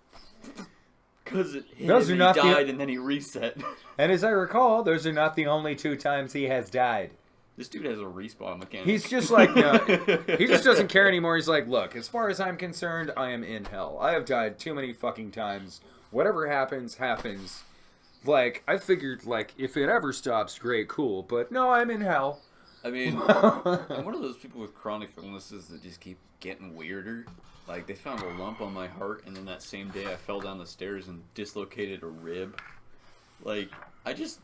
Because it hit him, he died, and then he reset. And as I recall, those are not the only 2 times he has died. This dude has a respawn mechanic. He's just like, no, he just doesn't care anymore. He's like, look, as far as I'm concerned, I am in hell. I have died too many fucking times. Whatever happens, happens. Like, I figured, like, if it ever stops, great, cool. But no, I'm in hell. I mean, I'm one of those people with chronic illnesses that just keep getting weirder. Like, they found a lump on my heart, and then that same day I fell down the stairs and dislocated a rib. Like, I just...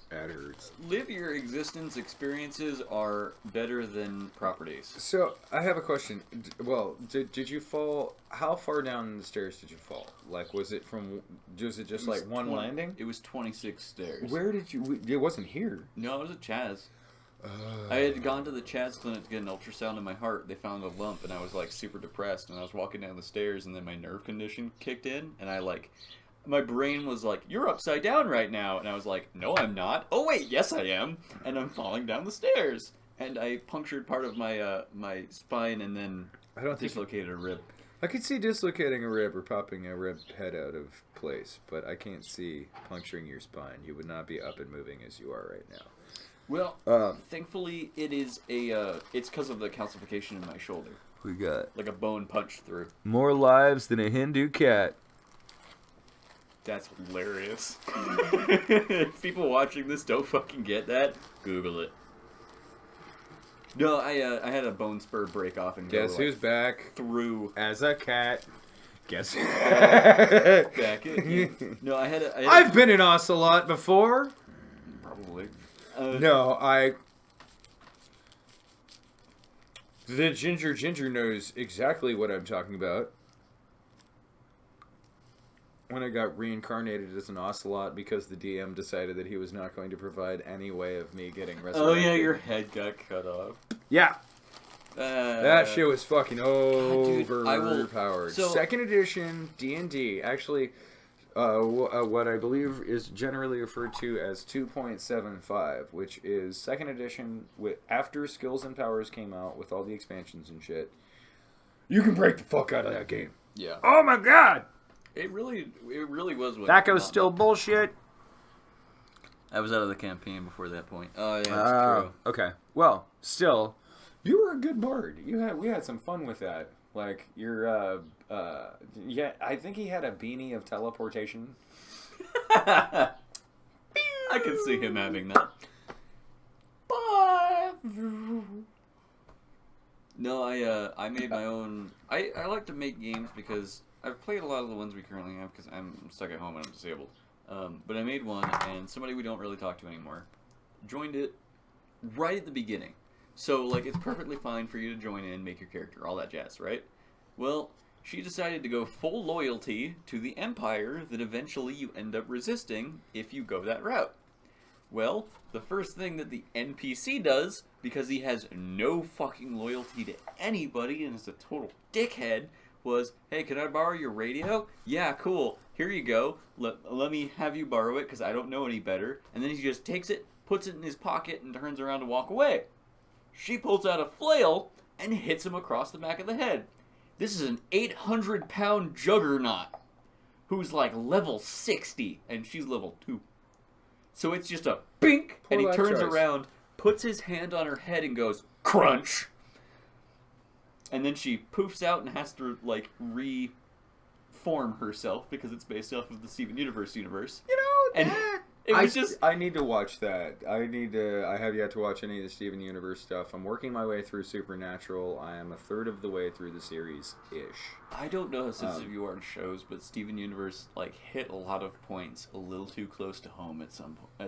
That hurts. Live your existence experiences are better than properties. So, I have a question. Did you fall... How far down the stairs did you fall? Like, was it just like one landing? It was 26 stairs. Where did you... It wasn't here. No, it was at Chaz. I had gone to the Chaz clinic to get an ultrasound in my heart. They found a lump, and I was, like, super depressed. And I was walking down the stairs, and then my nerve condition kicked in. And I, like... My brain was like, you're upside down right now. And I was like, no, I'm not. Oh, wait, yes, I am. And I'm falling down the stairs. And I punctured part of my my spine and then dislocated a rib. I could see dislocating a rib or popping a rib head out of place, but I can't see puncturing your spine. You would not be up and moving as you are right now. Well, thankfully, it is it's because of the calcification in my shoulder. We got... Like a bone punched through. More lives than a Hindu cat. That's hilarious. If people watching this don't fucking get that, Google it. No, I had a bone spur break off and guess go, who's like, back through as a cat. Guess who's back again. No, I had I've been an ocelot before. Probably. The Ginger knows exactly what I'm talking about. When I got reincarnated as an ocelot because the DM decided that he was not going to provide any way of me getting resurrected. Oh yeah, your head got cut off. Yeah. That shit was fucking overpowered. So, 2nd edition D&D, actually, what I believe is generally referred to as 2.75, which is 2nd edition after Skills and Powers came out with all the expansions and shit. You can break the fuck out of that game. Yeah. Oh my god! It really was. That goes still bullshit. I was out of the campaign before that point. Oh yeah, that's true. Okay. Well, still, you were a good bard. We had some fun with that. Like I think he had a beanie of teleportation. I could see him having that. Bye. No, I made my own. I like to make games because I've played a lot of the ones we currently have because I'm stuck at home and I'm disabled. But I made one, and somebody we don't really talk to anymore joined it right at the beginning. So, like, it's perfectly fine for you to join in, make your character, all that jazz, right? Well, she decided to go full loyalty to the Empire that eventually you end up resisting if you go that route. Well, the first thing that the NPC does, because he has no fucking loyalty to anybody and is a total dickhead, was, hey, can I borrow your radio? Yeah, cool. Here you go. Let me have you borrow it because I don't know any better. And then he just takes it, puts it in his pocket, and turns around to walk away. She pulls out a flail and hits him across the back of the head. This is an 800-pound juggernaut. who's like level 60, and she's level 2. So it's just a bink, and he turns around, puts his hand on her head, and goes, crunch! And then she poofs out and has to, like, reform herself, because it's based off of the Steven Universe. You know, And it was just... I need to watch that. I have yet to watch any of the Steven Universe stuff. I'm working my way through Supernatural. I am a third of the way through the series-ish. I don't know how sensitive you are to shows, but Steven Universe, like, hit a lot of points a little too close to home at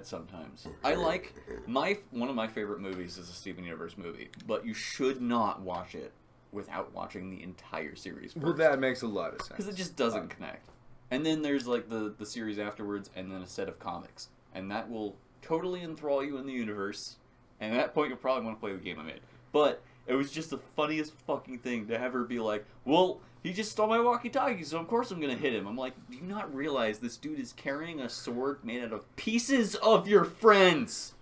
sometimes. I like... One of my favorite movies is a Steven Universe movie, but you should not watch it without watching the entire series first. Well, that makes a lot of sense. Because it just doesn't connect. And then there's, like, the series afterwards, and then a set of comics. And that will totally enthrall you in the universe. And at that point, you'll probably want to play the game I made. But it was just the funniest fucking thing to have her be like, well, he just stole my walkie-talkie, so of course I'm going to hit him. I'm like, do you not realize this dude is carrying a sword made out of pieces of your friends?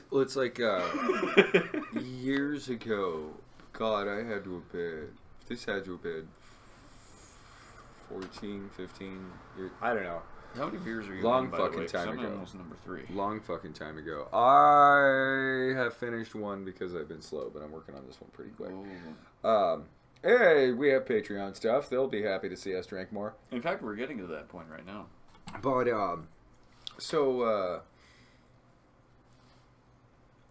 Well, it's like, years ago, God, I had to have been, this had to have been 14, 15 years, I don't know. How many beers are you Long on, by fucking the way? time I'm ago. almost number 3. Long fucking time ago. I have finished one because I've been slow, but I'm working on this one pretty quick. Hey, we have Patreon stuff. They'll be happy to see us drink more. In fact, we're getting to that point right now. But,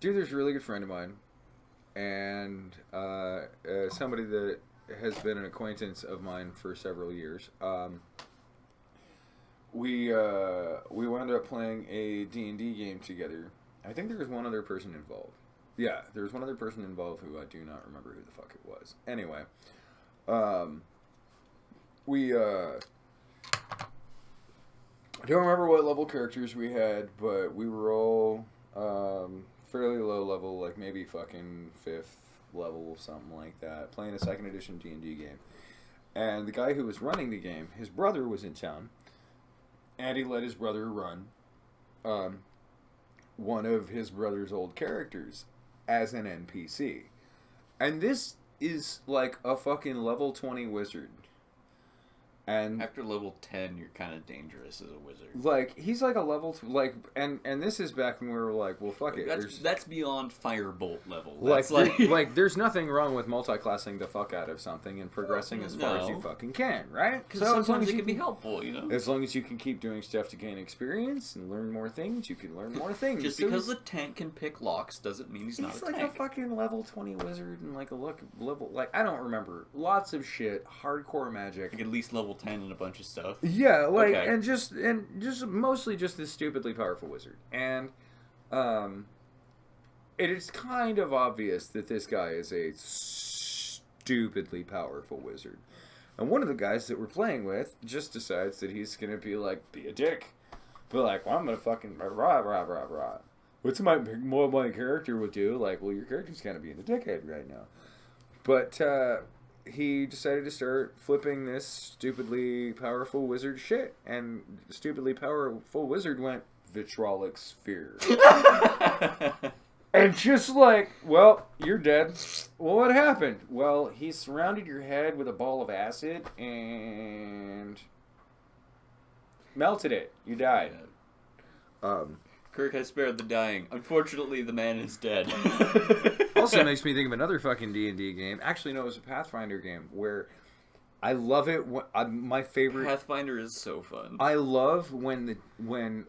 dude, there's a really good friend of mine, and somebody that has been an acquaintance of mine for several years. We wound up playing a D&D game together. I think there was one other person involved. Yeah, there was one other person involved who I do not remember who the fuck it was. Anyway, I don't remember what level characters we had, but we were all fairly low level, like maybe fucking 5th level, something like that, playing a 2nd edition D&D game. And the guy who was running the game, his brother was in town, and he let his brother run one of his brother's old characters as an NPC. And this is like a fucking level 20 wizard. And after level 10, you're kind of dangerous as a wizard. Like, he's like a level... And this is back when we were like, well, fuck it. That's beyond firebolt level. Like, there's nothing wrong with multi-classing the fuck out of something and progressing as far as you fucking can, right? Because sometimes it can be helpful, you know? As long as you can keep doing stuff to gain experience and learn more things, you can learn more things. Just because the tank can pick locks doesn't mean he's not a tank. He's like a fucking level 20 wizard and like a level... Like, I don't remember. Lots of shit. Hardcore magic. Like at least level 10 and a bunch of stuff. Yeah, like, okay. and just mostly just this stupidly powerful wizard. And, it is kind of obvious that this guy is a stupidly powerful wizard. And one of the guys that we're playing with just decides that he's gonna be like, be a dick. Be like, well, I'm gonna fucking rah, rah, rah, rah. What's my character would do? Like, well, your character's kind of being a dickhead right now. But, he decided to start flipping this stupidly powerful wizard shit. And the stupidly powerful wizard went, vitrolic sphere. And just like, well, you're dead. Well, what happened? Well, he surrounded your head with a ball of acid and melted it. You died. Kirk has spared the dying. Unfortunately, the man is dead. Also makes me think of another fucking D&D game. Actually, no, it was a Pathfinder game where I love it. My favorite Pathfinder is so fun. I love when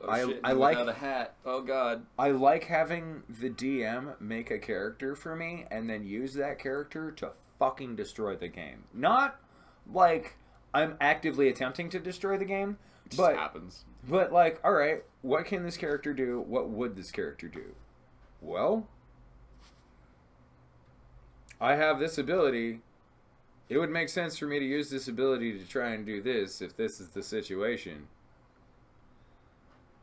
I like without a hat. Oh god. I like having the DM make a character for me and then use that character to fucking destroy the game. Not like I'm actively attempting to destroy the game, It but just happens. But like, all right, what can this character do? What would this character do? Well, I have this ability. It would make sense for me to use this ability to try and do this if this is the situation.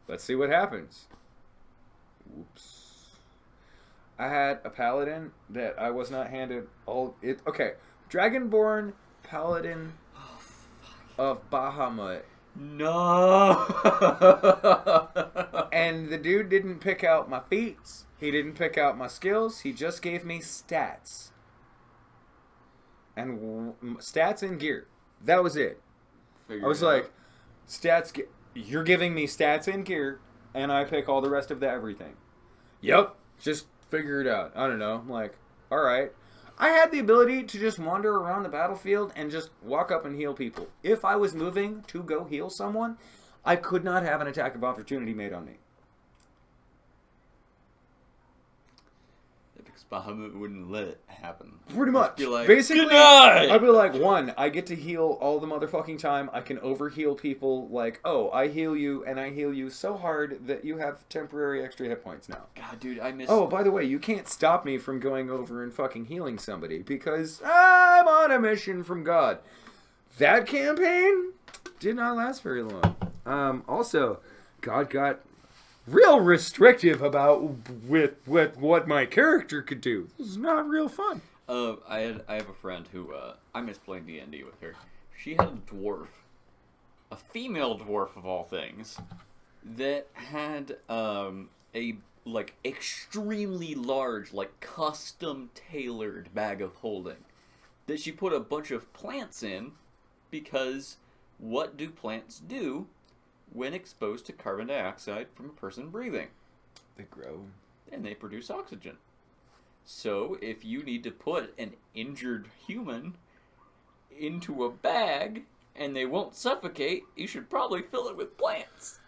Let's see what happens. Whoops. I had a paladin that I was not handed all... Okay, Dragonborn Paladin of Bahamut. No! And the dude didn't pick out my feats. He didn't pick out my skills. He just gave me stats. And stats and gear. That was it. I was like, You're giving me stats and gear, and I pick all the rest of the everything. Yep, just figure it out. I don't know. I'm like, all right. I had the ability to just wander around the battlefield and just walk up and heal people. If I was moving to go heal someone, I could not have an attack of opportunity made on me. Because Bahamut wouldn't let it happen. Pretty much. Be like, basically, good night! I'd be like, one, I get to heal all the motherfucking time. I can overheal people. Like, oh, I heal you, and I heal you so hard that you have temporary extra hit points now. God, dude, I miss... Oh, by the way, you can't stop me from going over and fucking healing somebody because I'm on a mission from God. That campaign did not last very long. Also, God got real restrictive about with what my character could do. This is not real fun. I have a friend who I miss playing D&D with her. She had a dwarf, a female dwarf of all things, that had a like extremely large, like custom tailored bag of holding that she put a bunch of plants in, because what do plants do when exposed to carbon dioxide from a person breathing? They grow. And they produce oxygen. So if you need to put an injured human into a bag and they won't suffocate, you should probably fill it with plants.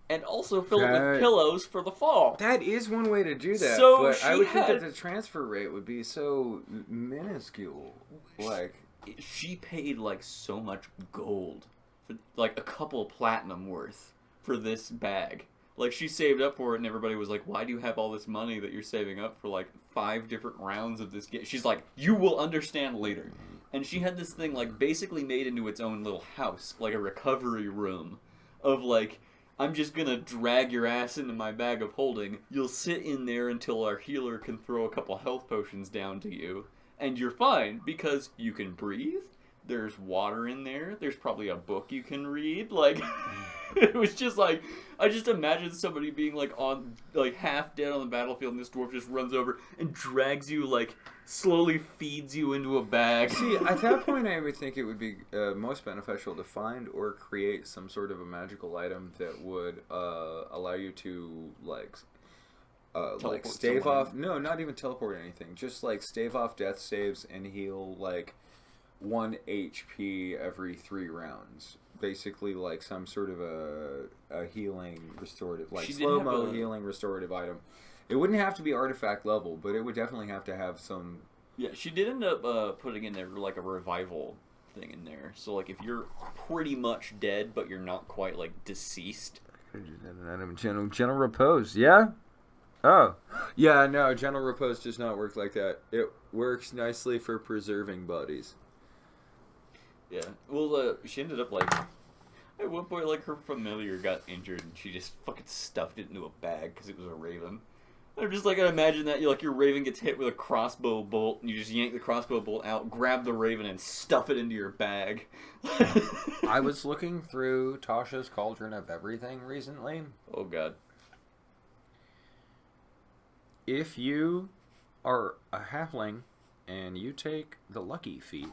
And also fill it with pillows for the fall. That is one way to do that, So but I would think had- that the transfer rate would be so minuscule. Like, She paid like so much gold, for, like a couple platinum worth, for this bag. Like, she saved up for it, and everybody was like, why do you have all this money that you're saving up for, like, 5 different rounds of this game? She's like, you will understand later. And she had this thing, like, basically made into its own little house, like a recovery room, of, like, I'm just gonna drag your ass into my bag of holding. You'll sit in there until our healer can throw a couple health potions down to you, and you're fine, because you can breathe, there's water in there, there's probably a book you can read, like... It was just like, I just imagined somebody being like on, like half dead on the battlefield, and this dwarf just runs over and drags you, like slowly feeds you into a bag. see, at that point, I would think it would be most beneficial to find or create some sort of a magical item that would allow you to like stave someone. off. No, not even teleport or anything. Just like stave off death saves and heal like 1 HP every 3 rounds. Basically, like some sort of a healing restorative, like slow-mo healing restorative item. It wouldn't have to be artifact level, but it would definitely have to have some... Yeah, she did end up putting in there like a revival thing in there. So like if you're pretty much dead, but you're not quite like deceased. Gentle repose, yeah? Oh. Yeah, no, gentle repose does not work like that. It works nicely for preserving bodies. Yeah. Well, she ended up like... At one point, like, her familiar got injured, and she just fucking stuffed it into a bag because it was a raven. I'm just like, I imagine that your raven gets hit with a crossbow bolt, and you just yank the crossbow bolt out, grab the raven, and stuff it into your bag. I was looking through Tasha's Cauldron of Everything recently. Oh, God. If you are a halfling and you take the lucky feat,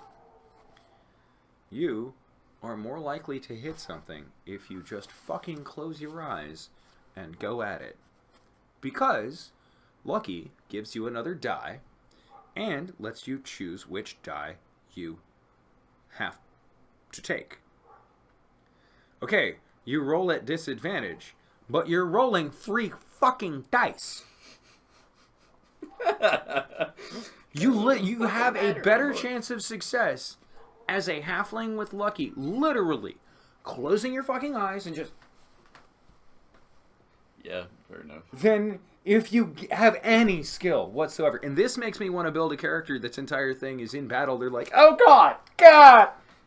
you are more likely to hit something if you just fucking close your eyes and go at it. Because lucky gives you another die and lets you choose which die you have to take. Okay, you roll at disadvantage, but you're rolling 3 fucking dice. You have a better chance of success as a halfling with lucky, literally closing your fucking eyes and just... Yeah, fair enough. Than if you have any skill whatsoever. And this makes me want to build a character that's entire thing is in battle. They're like, oh God!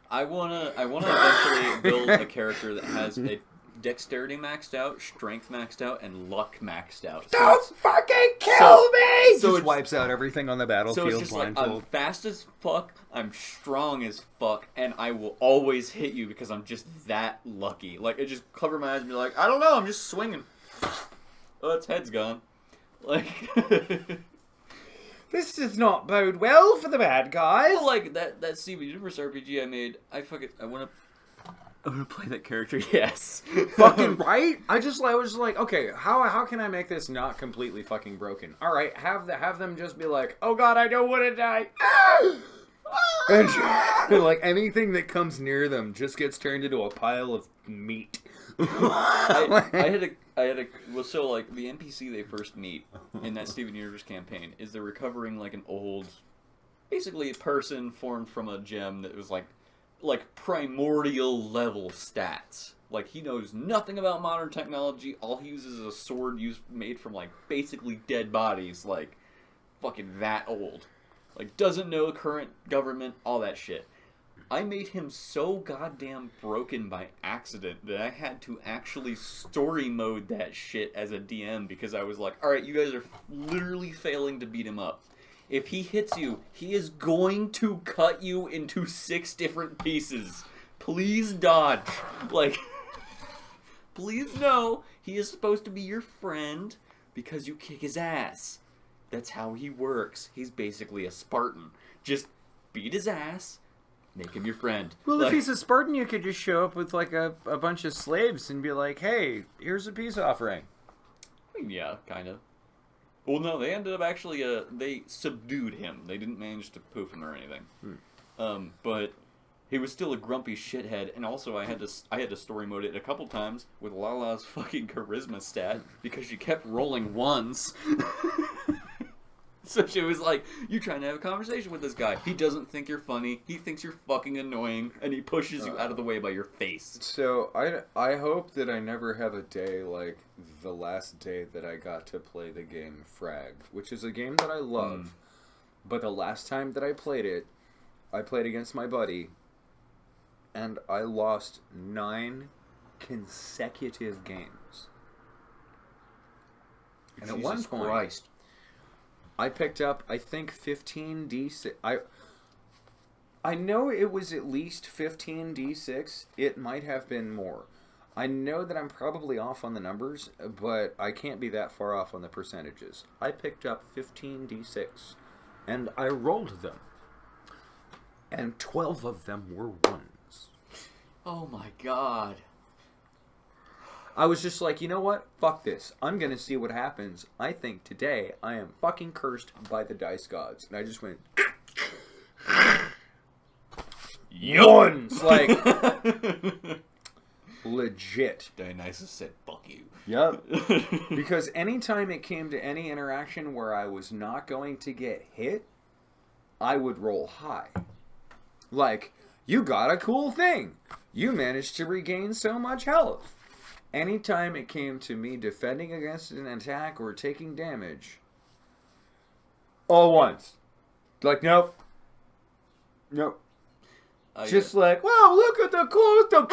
I wanna eventually build a character that has a dexterity maxed out, strength maxed out, and luck maxed out. So Don't fucking kill me! so Just it's- wipes out everything on the So battlefield it's just like, I'm blindfold. fast as fuck, I'm strong as fuck, and I will always hit you because I'm just that lucky. Like, I just cover my eyes and be like, I don't know, I'm just swinging. Oh, its head's gone. Like... This does not bode well for the bad guys. Well, like, that Steven Universe RPG I made, I went up... I'm gonna play that character. Yes. Fucking right. I was just like, okay, how can I make this not completely fucking broken? All right, have them just be like, oh god, I don't want to die. And like anything that comes near them just gets turned into a pile of meat. I had a well, so like the NPC they first meet in that Steven Universe campaign is they're recovering like an old, basically a person formed from a gem that was like primordial level stats. Like he knows nothing about modern technology. All he uses is a sword made from like basically dead bodies, like fucking that old. Like doesn't know current government, all that shit. I made him so goddamn broken by accident that I had to actually story mode that shit as a DM because I was like, alright, you guys are literally failing to beat him up. If he hits you, he is going to cut you into 6 different pieces. Please dodge. Like, please know he is supposed to be your friend because you kick his ass. That's how he works. He's basically a Spartan. Just beat his ass. Make him your friend. Well, like, if he's a Spartan, you could just show up with like a bunch of slaves and be like, hey, here's a peace offering. Yeah, kind of. Well, no, they ended up actually, they subdued him. They didn't manage to poof him or anything. But he was still a grumpy shithead, and also I had to story mode it a couple times with Lala's fucking charisma stat because she kept rolling ones. So she was like, you're trying to have a conversation with this guy. He doesn't think you're funny. He thinks you're fucking annoying, and he pushes you out of the way by your face. So I hope that I never have a day like the last day that I got to play the game Frag, which is a game that I love. But the last time that I played it, I played against my buddy, and I lost 9 consecutive games. And at one point, Christ. I picked up, I think, 15 D6. I know it was at least 15 D6. It might have been more. I know that I'm probably off on the numbers, but I can't be that far off on the percentages. I picked up 15 D6, and I rolled them. And 12 of them were ones. Oh my god. I was just like, you know what? Fuck this. I'm going to see what happens. I think today I am fucking cursed by the dice gods. And I just went... Ones! Like... legit. Dionysus said, fuck you. Yep. Because anytime it came to any interaction where I was not going to get hit, I would roll high. Like, you got a cool thing. You managed to regain so much health. Anytime it came to me defending against an attack or taking damage, all once. Like, nope. Nope. Just like, wow, look at the cool stuff.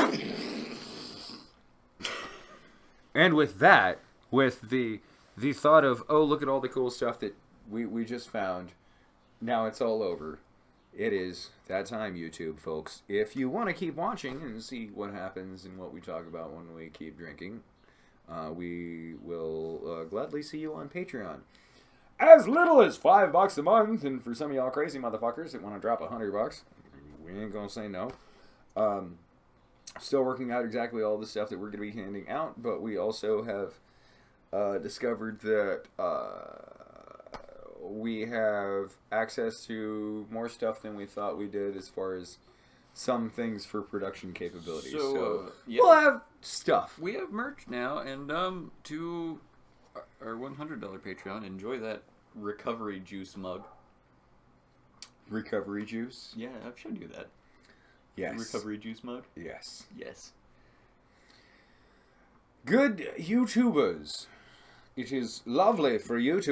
And with that, with the thought of, oh, look at all the cool stuff that we just found, now it's all over. It is that time, YouTube, folks. If you want to keep watching and see what happens and what we talk about when we keep drinking, we will gladly see you on Patreon. As little as $5 a month, and for some of y'all crazy motherfuckers that want to drop $100, we ain't gonna say no. Still working out exactly all the stuff that we're going to be handing out, but we also have discovered that we have access to more stuff than we thought we did as far as some things for production capabilities. So yeah. We'll have stuff. We have merch now, and to our $100 Patreon, enjoy that recovery juice mug. Recovery juice? Yeah, I've shown you that. Yes. Recovery juice mug? Yes. Yes. Good YouTubers. It is lovely for you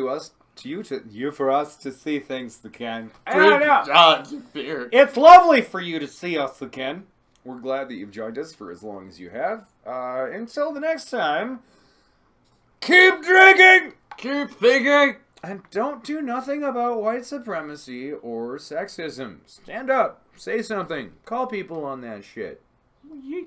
for us to see things again. It's lovely for you to see us again. We're glad that you've joined us for as long as you have. Until the next time, keep drinking, Keep thinking. and don't do nothing about white supremacy or sexism. Stand up, say something, call people on that shit. Yeet.